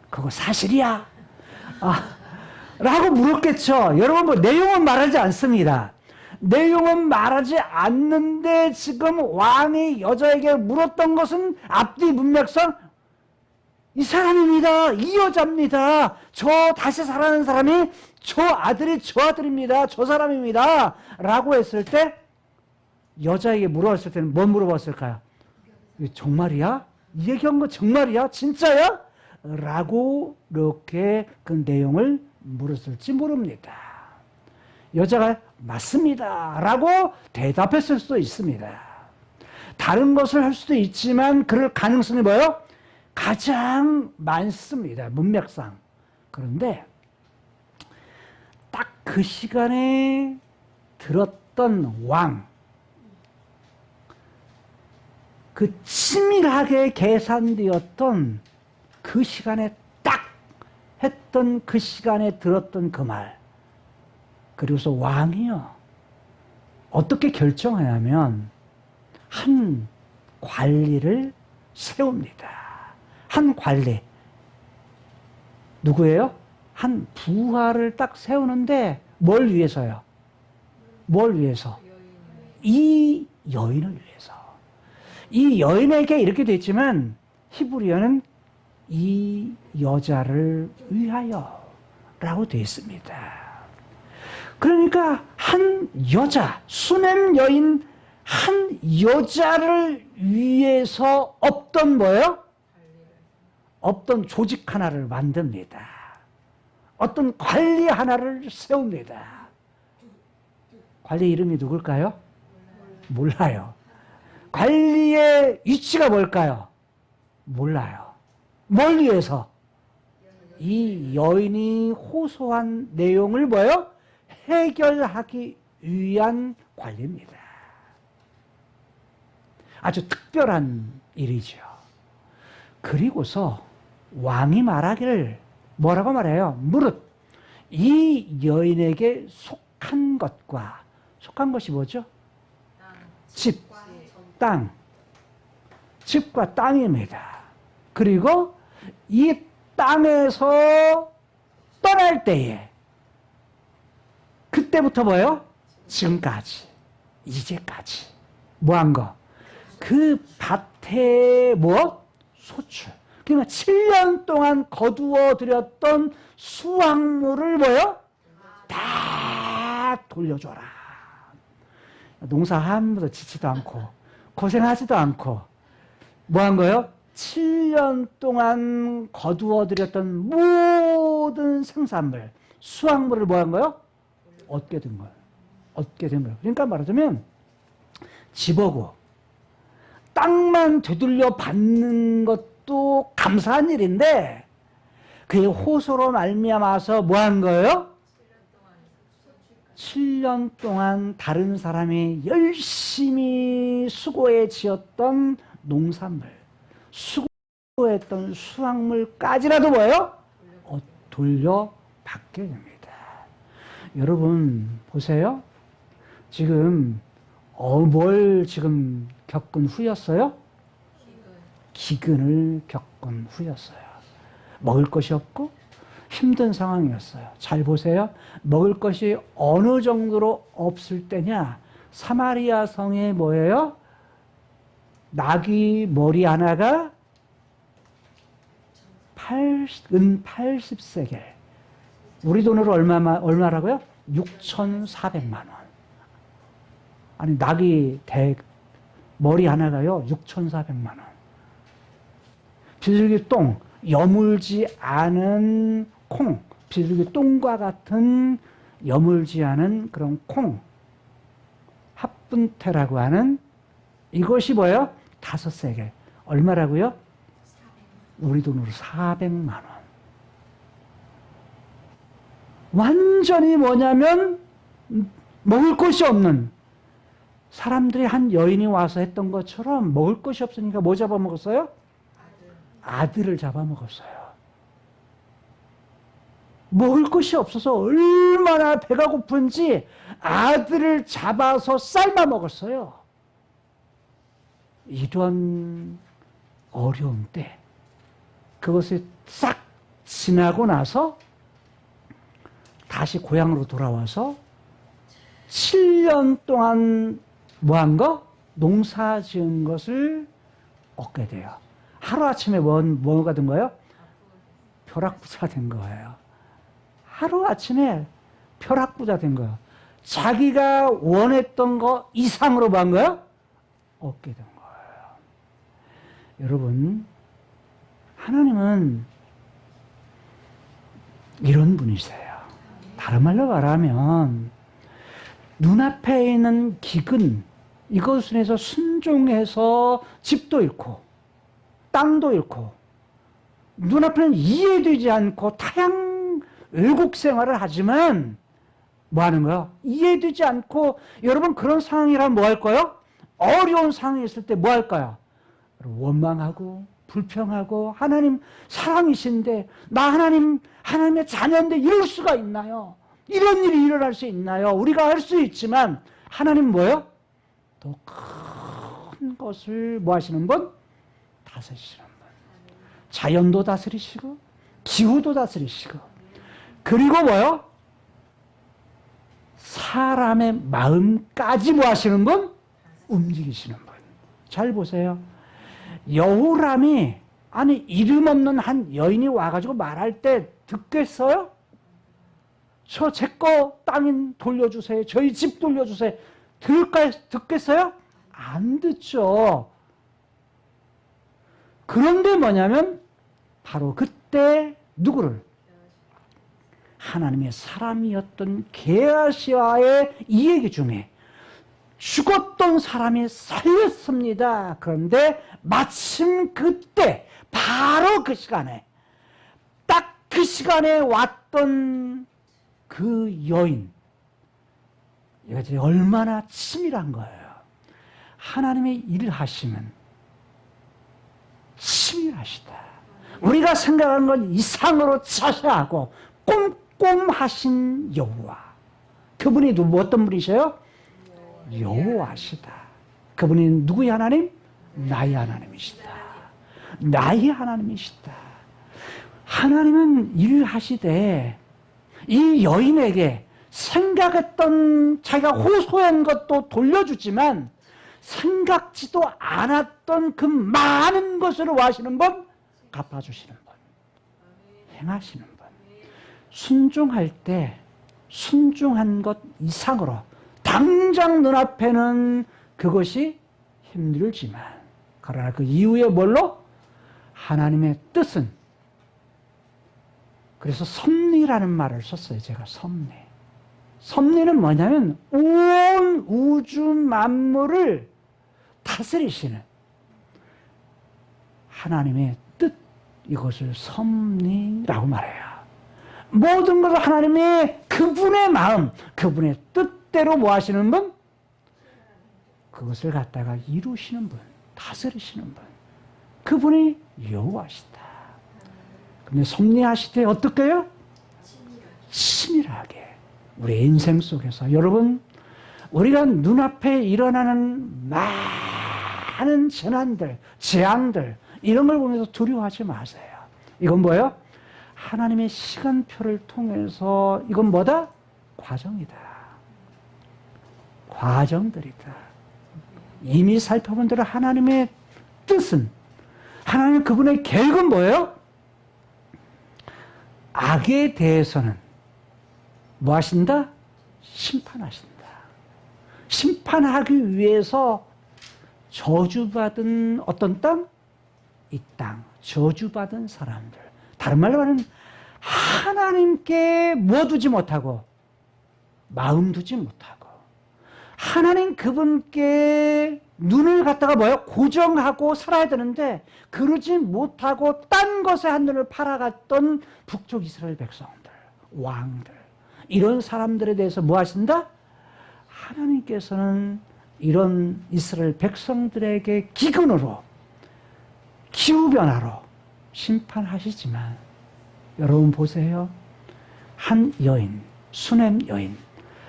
S2: 그거 사실이야? 라고 물었겠죠. 여러분 뭐 내용은 말하지 않습니다. 내용은 말하지 않는데 지금 왕이 여자에게 물었던 것은 앞뒤 문맥상 이 사람입니다. 이 여자입니다. 저 다시 살아나는 사람이 저 아들이 저 아들입니다. 저 사람입니다. 라고 했을 때 여자에게 물어봤을 때는 뭐 물어봤을까요? 정말이야? 이 얘기한 거 정말이야? 진짜야? 라고 이렇게 그 내용을 물었을지 모릅니다. 여자가 맞습니다. 라고 대답했을 수도 있습니다. 다른 것을 할 수도 있지만 그럴 가능성이 뭐예요? 가장 많습니다. 문맥상. 그런데 딱 그 시간에 들었던 왕, 그 치밀하게 계산되었던 그 시간에 딱 했던 그 시간에 들었던 그 말, 그리고서 왕이요 어떻게 결정하냐면 한 관리를 세웁니다. 한 관리 누구예요? 한 부하를 딱 세우는데 뭘 위해서요? 뭘 위해서? 이 여인을 위해서. 이 여인에게 이렇게 됐지만 히브리어는 이 여자를 위하여 라고 되어 있습니다. 그러니까 한 여자, 수냄 여인 한 여자를 위해서 없던 뭐예요? 없던 조직 하나를 만듭니다. 어떤 관리 하나를 세웁니다. 관리 이름이 누굴까요? 몰라요. 관리의 위치가 뭘까요? 몰라요. 뭘 위해서? 이 여인이 호소한 내용을 뭐예요? 해결하기 위한 관리입니다. 아주 특별한 일이죠. 그리고서 왕이 말하기를 뭐라고 말해요? 무릇 이 여인에게 속한 것과, 속한 것이 뭐죠? 집, 땅, 집과 땅입니다. 그리고 이 땅에서 떠날 때에 그때부터 뭐예요? 지금까지 이제까지 뭐한 거? 그 밭에 뭐? 소출. 그러니까 7년 동안 거두어 들였던 수확물을 뭐요? 다 돌려줘라. 농사 한 번도 지치도 않고 고생하지도 않고 뭐한 거요? 7년 동안 거두어 들였던 모든 생산물, 수확물을 뭐한 거요? 얻게 된 거예요. 얻게 된 거예요. 그러니까 말하자면 집어고 땅만 되돌려 받는 것도 감사한 일인데 그의 호소로 말미암아서 뭐한 거예요? 7년 동안 다른 사람이 열심히 수고해 지었던 농산물, 수고했던 수확물까지라도 뭐예요? 돌려받게 됩니다. 여러분 보세요. 지금 뭘 지금 겪은 후였어요? 기근을 겪은 후였어요. 먹을 것이 없고 힘든 상황이었어요. 잘 보세요. 먹을 것이 어느 정도로 없을 때냐? 사마리아 성에 뭐예요? 나귀 머리 하나가 은 80세겔. 우리 돈으로 얼마라고요? 6,400만 원. 아니 나귀 머리 하나가요 6,400만 원. 비둘기 똥, 여물지 않은 콩, 비둘기 똥과 같은 여물지 않은 그런 콩, 합분태라고 하는 이것이 뭐예요? 5세겔. 얼마라고요? 우리 돈으로 400만 원. 완전히 뭐냐면 먹을 것이 없는 사람들이 한 여인이 와서 했던 것처럼 먹을 것이 없으니까 뭐 잡아먹었어요? 아들을 잡아먹었어요. 먹을 것이 없어서 얼마나 배가 고픈지 아들을 잡아서 삶아 먹었어요. 이런 어려운 때 그것이 싹 지나고 나서 다시 고향으로 돌아와서 7년 동안 뭐한 거? 농사 지은 것을 얻게 돼요. 하루아침에 뭐가 된 거예요? 벼락부자 된 거예요. 하루아침에 벼락부자 된 거예요. 자기가 원했던 거 이상으로 뭐한 거예요? 얻게 된 거예요. 여러분, 하나님은 이런 분이세요. 다른 말로 말하면 눈앞에 있는 기근, 이것을 해서 순종해서 집도 잃고 땅도 잃고 눈앞에는 이해되지 않고 타양 외국 생활을 하지만 뭐 하는 거야? 이해되지 않고 여러분 그런 상황이라면 뭐 할 거예요? 어려운 상황이 있을 때 뭐 할까요? 원망하고 불평하고 하나님 사랑이신데 나 하나님의 자녀인데 이럴 수가 있나요? 이런 일이 일어날 수 있나요? 우리가 할 수 있지만 하나님 뭐예요? 더 큰 것을 뭐 하시는 분? 다스리시는 분. 자연도 다스리시고 기후도 다스리시고 그리고 뭐요? 사람의 마음까지 뭐 하시는 분? 움직이시는 분. 잘 보세요. 여호람이 아니 이름 없는 한 여인이 와가지고 말할 때 듣겠어요? 제 거 땅인 돌려주세요. 저희 집 돌려주세요. 듣겠어요? 안 듣죠. 그런데 뭐냐면 바로 그때 누구를? 하나님의 사람이었던 게하시와의 이 얘기 중에 죽었던 사람이 살렸습니다. 그런데 마침 그때 바로 그 시간에 딱 그 시간에 왔던 그 여인 이것이 얼마나 치밀한 거예요. 하나님의 일을 하시면 치밀하시다. 우리가 생각하는 건 이상으로 자세하고 꼼꼼하신 여호와. 그분이 어떤 분이셔요? 여호와시다. 그분이 누구의 하나님? 나의 하나님이시다. 나의 하나님이시다. 하나님은 일을 하시되 이 여인에게 생각했던 자기가 호소한 것도 돌려주지만 생각지도 않았던 그 많은 것을 하시는 분, 갚아주시는 분, 행하시는 분. 순종할 때 순종한 것 이상으로 당장 눈앞에는 그것이 힘들지만 그러나 그 이후에 뭘로? 하나님의 뜻은, 그래서 섭리라는 말을 썼어요. 제가 섭리. 섭리는 뭐냐면 온 우주 만물을 다스리시는 하나님의 뜻, 이것을 섭리라고 말해요. 모든 것을 하나님의 그분의 마음, 그분의 뜻대로 뭐 하시는 분? 그것을 갖다가 이루시는 분, 다스리시는 분. 그분이 여호와시다. 근데 섭리하실 때 어떻게 해요? 치밀하게. 우리 인생 속에서 여러분, 우리가 눈앞에 일어나는 많은 재난들, 재앙들, 이런 걸 보면서 두려워하지 마세요. 이건 뭐예요? 하나님의 시간표를 통해서 이건 뭐다? 과정이다. 과정들이다. 이미 살펴본 대로 하나님의 뜻은, 하나님 그분의 계획은 뭐예요? 악에 대해서는 뭐 하신다? 심판하신다. 심판하기 위해서 저주받은 어떤 땅? 이 땅. 저주받은 사람들. 다른 말로 말하면 하나님께 뭐 두지 못하고 마음 두지 못하고 하나님 그분께 눈을 갖다가 뭐예요? 고정하고 살아야 되는데 그러지 못하고 딴 것에 한눈을 팔아갔던 북쪽 이스라엘 백성들, 왕들, 이런 사람들에 대해서 뭐 하신다? 하나님께서는 이런 이스라엘 백성들에게 기근으로, 기후변화로 심판하시지만 여러분 보세요. 한 여인, 수넴 여인,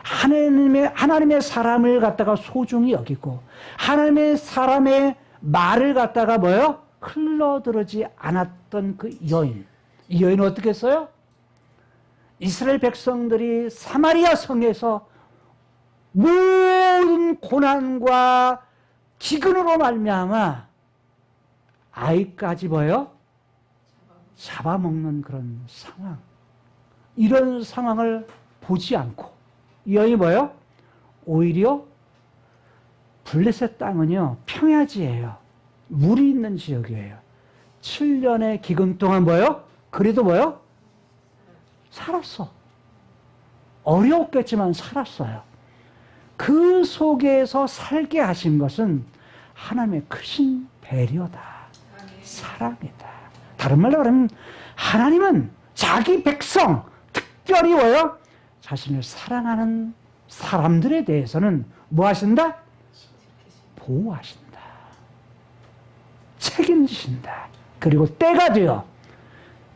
S2: 하나님의 사람을 갖다가 소중히 여기고 하나님의 사람의 말을 갖다가 뭐요? 흘러들어지 않았던 그 여인. 이 여인은 어떻게 했어요? 이스라엘 백성들이 사마리아 성에서 모든 고난과 기근으로 말미암아 아이까지 뭐요? 잡아먹는 그런 상황. 이런 상황을 보지 않고 이 여인이 뭐예요? 오히려 블레셋 땅은요 평야지예요. 물이 있는 지역이에요. 7년의 기근 동안 뭐예요? 그래도 뭐예요? 살았어. 어려웠겠지만 살았어요. 그 속에서 살게 하신 것은 하나님의 크신 배려다. 사랑이다. 다른 말로 말하면 하나님은 자기 백성, 특별히 뭐예요? 자신을 사랑하는 사람들에 대해서는 뭐 하신다? 보호하신다. 책임지신다. 그리고 때가 되어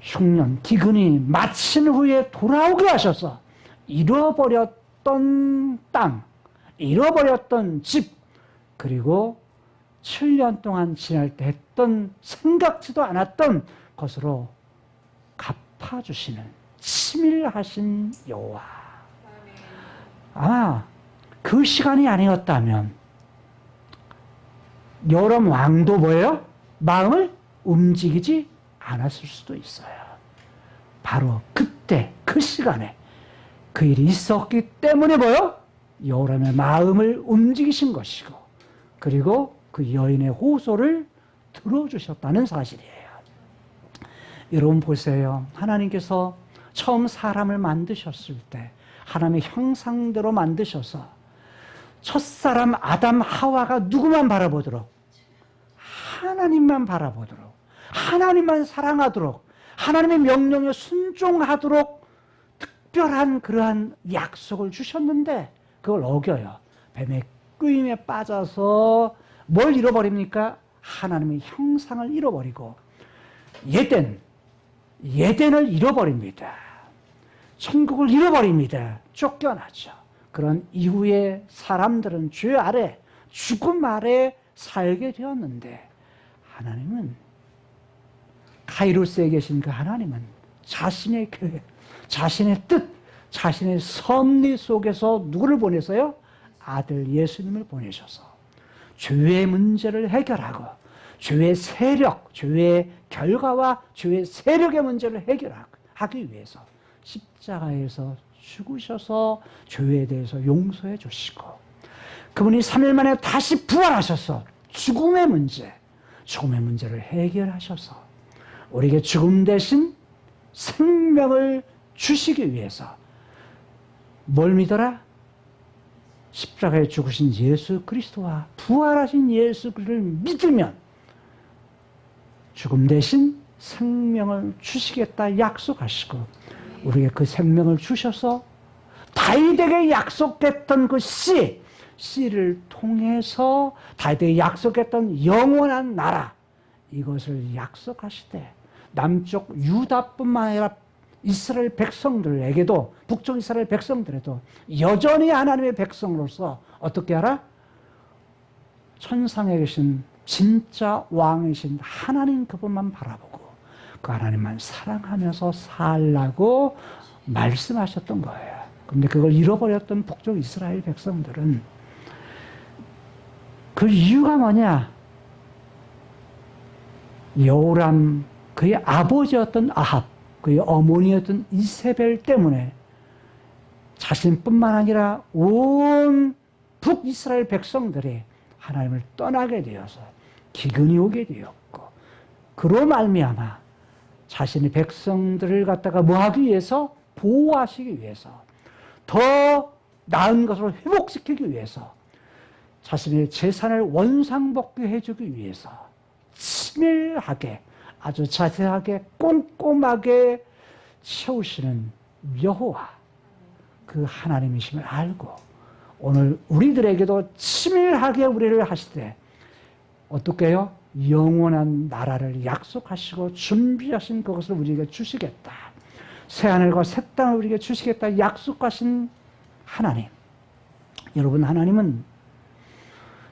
S2: 흉년, 기근이 마친 후에 돌아오게 하셔서 잃어버렸던 땅, 잃어버렸던 집, 그리고 7년 동안 지날 때 했던 생각지도 않았던 것으로 갚아주시는 치밀하신 여호와. 아마 그 시간이 아니었다면 여름 왕도 뭐예요? 마음을 움직이지 않았을 수도 있어요. 바로 그때 그 시간에 그 일이 있었기 때문에 뭐예요? 여호람의 마음을 움직이신 것이고 그리고 그 여인의 호소를 들어주셨다는 사실이에요. 여러분 보세요. 하나님께서 처음 사람을 만드셨을 때 하나님의 형상대로 만드셔서 첫사람 아담 하와가 누구만 바라보도록? 하나님만 바라보도록, 하나님만 사랑하도록, 하나님의 명령에 순종하도록 특별한 그러한 약속을 주셨는데 그걸 어겨요. 뱀의 끄임에 빠져서 뭘 잃어버립니까? 하나님의 형상을 잃어버리고 예덴을 잃어버립니다. 천국을 잃어버립니다. 쫓겨나죠. 그런 이후에 사람들은 죄 아래, 죽음 아래 살게 되었는데 하나님은, 카이로스에 계신 그 하나님은 자신의 계획, 자신의 뜻, 자신의 섭리 속에서 누구를 보내서요? 아들 예수님을 보내셔서 죄의 문제를 해결하고 죄의 세력, 죄의 결과와 죄의 세력의 문제를 해결하기 위해서 십자가에서 죽으셔서 죄에 대해서 용서해 주시고 그분이 3일 만에 다시 부활하셔서 죽음의 문제를 해결하셔서 우리에게 죽음 대신 생명을 주시기 위해서 뭘 믿어라? 십자가에 죽으신 예수 그리스도와 부활하신 예수 그리스도를 믿으면 죽음 대신 생명을 주시겠다 약속하시고 우리에게 그 생명을 주셔서 다윗에게 약속했던 그 씨를 통해서 다윗에게 약속했던 영원한 나라 이것을 약속하시되 남쪽 유다뿐만 아니라 이스라엘 백성들에게도 북쪽 이스라엘 백성들에도 여전히 하나님의 백성으로서 어떻게 하라? 천상에 계신 진짜 왕이신 하나님 그분만 바라보고 그 하나님만 사랑하면서 살라고 말씀하셨던 거예요. 그런데 그걸 잃어버렸던 북쪽 이스라엘 백성들은 그 이유가 뭐냐? 여호람 그의 아버지였던 아합 그의 어머니였던 이세벨 때문에 자신뿐만 아니라 온 북이스라엘 백성들이 하나님을 떠나게 되어서 기근이 오게 되었고 그로 말미암아 자신의 백성들을 갖다가 뭐하기 위해서? 보호하시기 위해서 더 나은 것으로 회복시키기 위해서 자신의 재산을 원상복귀해 주기 위해서 치밀하게 아주 자세하게 꼼꼼하게 채우시는 여호와 그 하나님이심을 알고 오늘 우리들에게도 치밀하게 우리를 하시되 어떻게 해요? 영원한 나라를 약속하시고 준비하신 그것을 우리에게 주시겠다. 새하늘과 새 땅을 우리에게 주시겠다 약속하신 하나님. 여러분 하나님은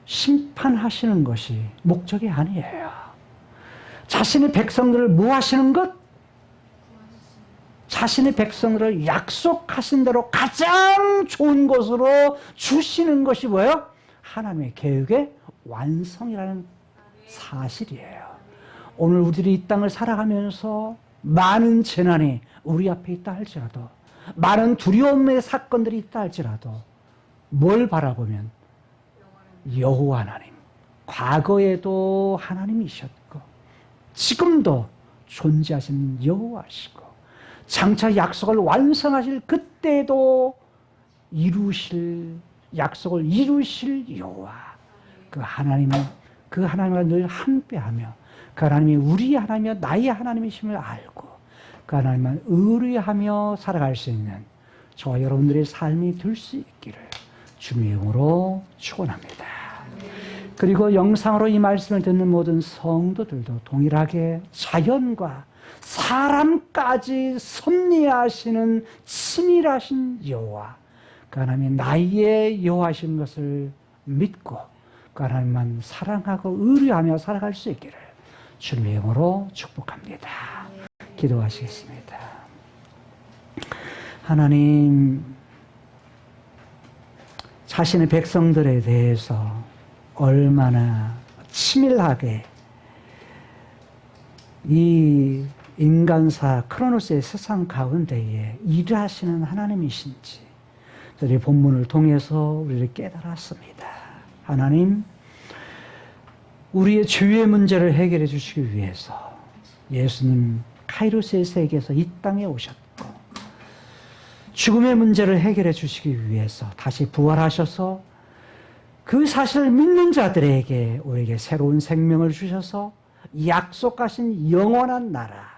S2: 심판하시는 것이 목적이 아니에요. 자신의 백성들을 뭐 하시는 것? 자신의 백성들을 약속하신 대로 가장 좋은 것으로 주시는 것이 뭐예요? 하나님의 계획의 완성이라는 사실이에요. 오늘 우리들이 이 땅을 살아가면서 많은 재난이 우리 앞에 있다 할지라도 많은 두려움의 사건들이 있다 할지라도 뭘 바라보면 여호와 하나님, 과거에도 하나님이셨고 지금도 존재하신 여호와시고 장차 약속을 완성하실 그때도 이루실 약속을 이루실 여호와 그 하나님과 늘 함께하며 그 하나님이 우리 하나님이며 나의 하나님이심을 알고 그 하나님만 의뢰하며 살아갈 수 있는 저와 여러분들의 삶이 될 수 있기를 주님의 이름으로 축원합니다. 그리고 영상으로 이 말씀을 듣는 모든 성도들도 동일하게 자연과 사람까지 섭리하시는 친밀하신 여호와 그 하나님이 나의 여호와신 것을 믿고 그 하나님만 사랑하고 의뢰하며 살아갈 수 있기를 주님의 이름으로 축복합니다. 기도하시겠습니다. 하나님 자신의 백성들에 대해서 얼마나 치밀하게 이 인간사 크로노스의 세상 가운데에 일하시는 하나님이신지 저희 본문을 통해서 우리를 깨달았습니다. 하나님 우리의 죄의 문제를 해결해 주시기 위해서 예수님 카이로스의 세계에서 이 땅에 오셨고 죽음의 문제를 해결해 주시기 위해서 다시 부활하셔서 그 사실을 믿는 자들에게 우리에게 새로운 생명을 주셔서 약속하신 영원한 나라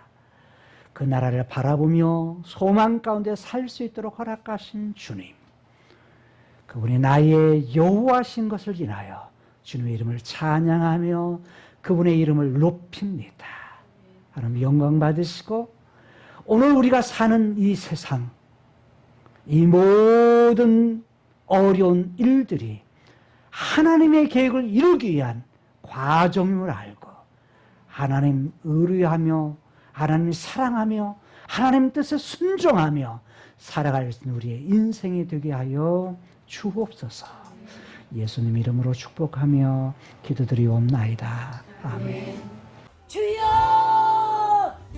S2: 그 나라를 바라보며 소망 가운데 살 수 있도록 허락하신 주님 그분이 나의 여호와신 것을 인하여 주님의 이름을 찬양하며 그분의 이름을 높입니다. 하나님 영광 받으시고 오늘 우리가 사는 이 세상 이 모든 어려운 일들이 하나님의 계획을 이루기 위한 과정임을 알고 하나님 의뢰하며 하나님 사랑하며 하나님 뜻에 순종하며 살아갈 수 있는 우리의 인생이 되게 하여 주옵소서. 예수님 이름으로 축복하며 기도드리옵나이다. 아멘.
S5: 주여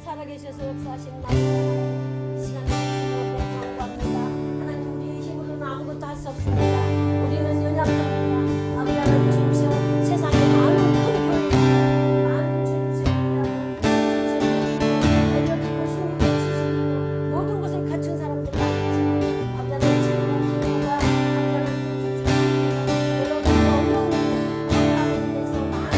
S5: 살아계셔서 역사하신 나의 시간 주시고 감사합니다. 하나님 우리의 힘으로는 아무것도 할 수 없습니다. 우리는 연약합니다. 아버지 하나님 주시오 세상에 많은 큰 교회 많은 주님이십니다. 알려주고 힘이 되시고 모든 것을 갖춘 사람들 많지. 아버지 하나님 지금 기도가 아버지 하나님 여러분의 어려운 데서 많은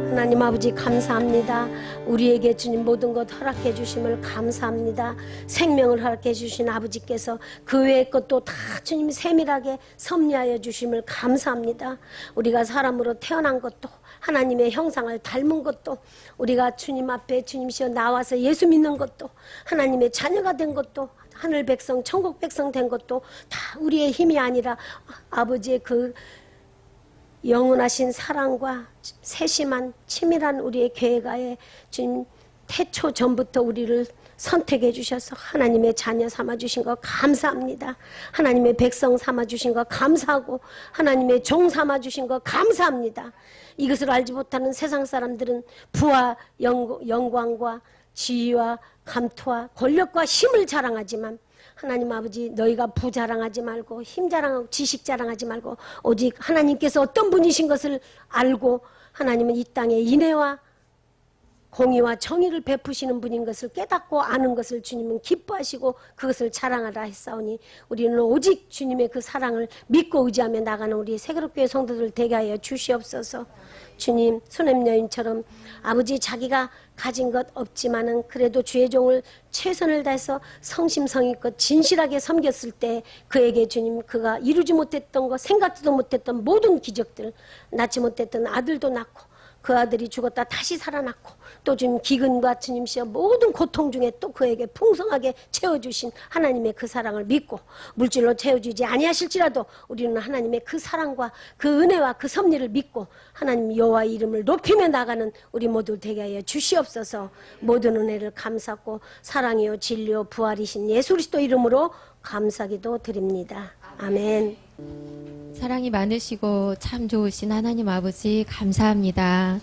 S5: 하나님 아버지 감사합니다. 우리에게 주님 모든 것 허락해 주심을 감사합니다. 생명을 허락해 주신 아버지께서 그 외의 것도 다 주님 세밀하게 섭리하여 주심을 감사합니다. 우리가 사람으로 태어난 것도 하나님의 형상을 닮은 것도 우리가 주님 앞에 주님시여 나와서 예수 믿는 것도 하나님의 자녀가 된 것도 하늘 백성 천국 백성 된 것도 다 우리의 힘이 아니라 아버지의 그 영원하신 사랑과 세심한 치밀한 우리의 계획하에 주님 태초 전부터 우리를 선택해 주셔서 하나님의 자녀 삼아 주신 것 감사합니다. 하나님의 백성 삼아 주신 것 감사하고 하나님의 종 삼아 주신 것 감사합니다. 이것을 알지 못하는 세상 사람들은 부와 영광과 지위와 감토와 권력과 힘을 자랑하지만 하나님 아버지 너희가 부 자랑하지 말고 힘 자랑하고 지식 자랑하지 말고 오직 하나님께서 어떤 분이신 것을 알고 하나님은 이 땅에 인애와 공의와 정의를 베푸시는 분인 것을 깨닫고 아는 것을 주님은 기뻐하시고 그것을 자랑하라 했사오니 우리는 오직 주님의 그 사랑을 믿고 의지하며 나가는 우리 새그룹교회 성도들 되게 하여 주시옵소서. 주님 수냄 여인처럼 아버지 자기가 가진 것 없지만은 그래도 주의 종을 최선을 다해서 성심성의껏 진실하게 섬겼을 때 그에게 주님 그가 이루지 못했던 것 생각지도 못했던 모든 기적들 낳지 못했던 아들도 낳고 그 아들이 죽었다 다시 살아났고 또 주님 기근과 주님시여 모든 고통 중에 또 그에게 풍성하게 채워주신 하나님의 그 사랑을 믿고 물질로 채워주지 아니하실지라도 우리는 하나님의 그 사랑과 그 은혜와 그 섭리를 믿고 하나님 여호와의 이름을 높이며 나가는 우리 모두 되게 하여 주시옵소서. 모든 은혜를 감사하고 사랑이요 진리요 부활이신 예수 그리스도 이름으로 감사기도 드립니다. 아멘.
S6: 사랑이 많으시고 참 좋으신 하나님 아버지 감사합니다.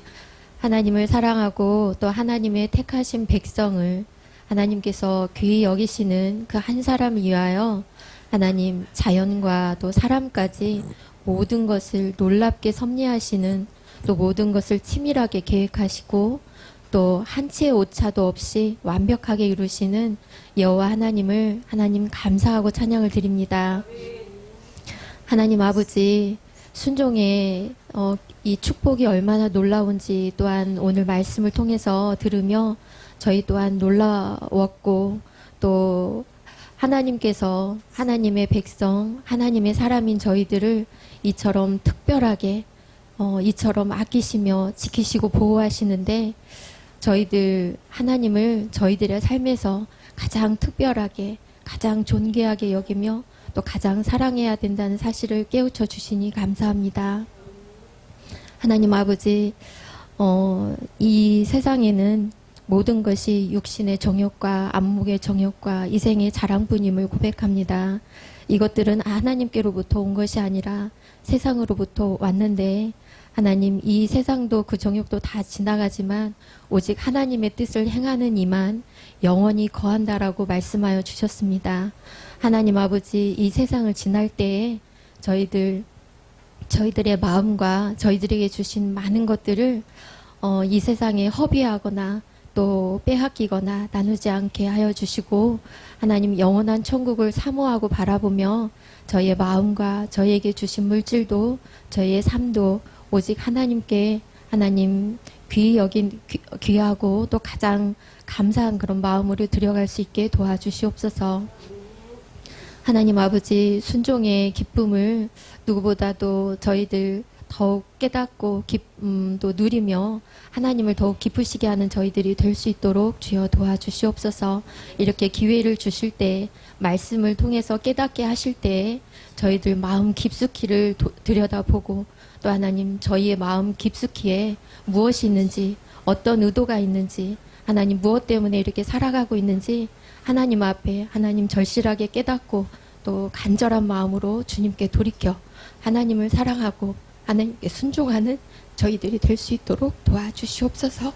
S6: 하나님을 사랑하고 또 하나님의 택하신 백성을 하나님께서 귀히 여기시는 그 한 사람을 위하여 하나님 자연과 또 사람까지 모든 것을 놀랍게 섭리하시는 또 모든 것을 치밀하게 계획하시고 또 한 치의 오차도 없이 완벽하게 이루시는 여호와 하나님을 하나님 감사하고 찬양을 드립니다. 하나님 아버지 순종의 이 축복이 얼마나 놀라운지 또한 오늘 말씀을 통해서 들으며 저희 또한 놀라웠고 또 하나님께서 하나님의 백성 하나님의 사람인 저희들을 이처럼 특별하게 이처럼 아끼시며 지키시고 보호하시는데 저희들 하나님을 저희들의 삶에서 가장 특별하게 가장 존귀하게 여기며 또 가장 사랑해야 된다는 사실을 깨우쳐 주시니 감사합니다. 하나님 아버지, 이 세상에는 모든 것이 육신의 정욕과 안목의 정욕과 이생의 자랑뿐임을 고백합니다. 이것들은 하나님께로부터 온 것이 아니라 세상으로부터 왔는데 하나님 이 세상도 그 정욕도 다 지나가지만 오직 하나님의 뜻을 행하는 이만 영원히 거한다라고 말씀하여 주셨습니다. 하나님 아버지 이 세상을 지날 때에 저희들의 마음과 저희들에게 주신 많은 것들을 이 세상에 허비하거나 또 빼앗기거나 나누지 않게 하여 주시고 하나님 영원한 천국을 사모하고 바라보며 저희의 마음과 저희에게 주신 물질도 저희의 삶도 오직 하나님께 하나님 귀하고 또 가장 감사한 그런 마음으로 들여갈 수 있게 도와주시옵소서. 하나님 아버지 순종의 기쁨을 누구보다도 저희들 더욱 깨닫고 또 누리며 하나님을 더욱 기쁘시게 하는 저희들이 될 수 있도록 주여 도와주시옵소서. 이렇게 기회를 주실 때 말씀을 통해서 깨닫게 하실 때 저희들 마음 깊숙이를 들여다보고 또 하나님 저희의 마음 깊숙이에 무엇이 있는지 어떤 의도가 있는지 하나님 무엇 때문에 이렇게 살아가고 있는지 하나님 앞에 하나님 절실하게 깨닫고 또 간절한 마음으로 주님께 돌이켜 하나님을 사랑하고 하나님께 순종하는 저희들이 될 수 있도록 도와주시옵소서.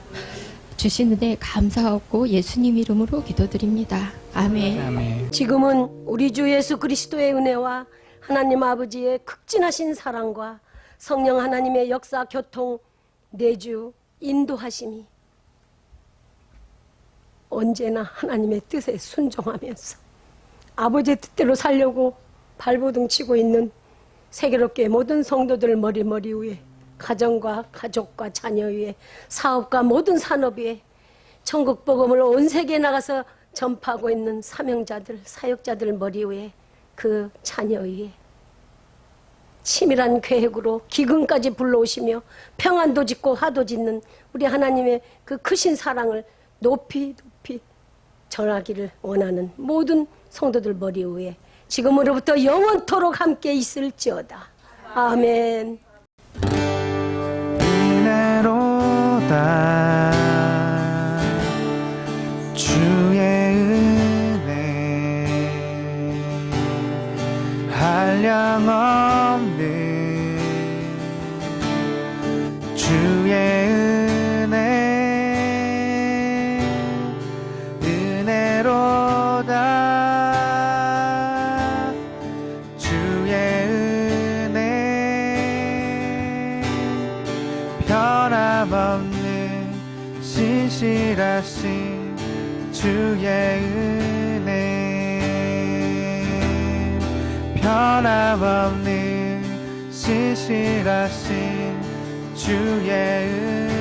S6: 주신 은혜 감사하고 예수님 이름으로 기도드립니다. 아멘.
S2: 아멘.
S5: 지금은 우리 주 예수 그리스도의 은혜와 하나님 아버지의 극진하신 사랑과 성령 하나님의 역사 교통 내주 인도하심이 언제나 하나님의 뜻에 순종하면서 아버지의 뜻대로 살려고 발버둥 치고 있는 세계롭게 모든 성도들 머리 위에 가정과 가족과 자녀 위에 사업과 모든 산업 위에 천국 복음을 온 세계에 나가서 전파하고 있는 사명자들 사역자들 머리 위에 그 자녀 위에 치밀한 계획으로 기근까지 불러오시며 평안도 짓고 화도 짓는 우리 하나님의 그 크신 사랑을 높이 전하기를 원하는 모든 성도들 머리 위에 지금으로부터 영원토록 함께 있을지어다. 아멘.
S7: 은혜로다 주의 은혜 한량 없는 주의 은혜 은혜로다 주의 은혜 변함없는 신실하신 주의 은혜 변함없는 신실하신 주의 은혜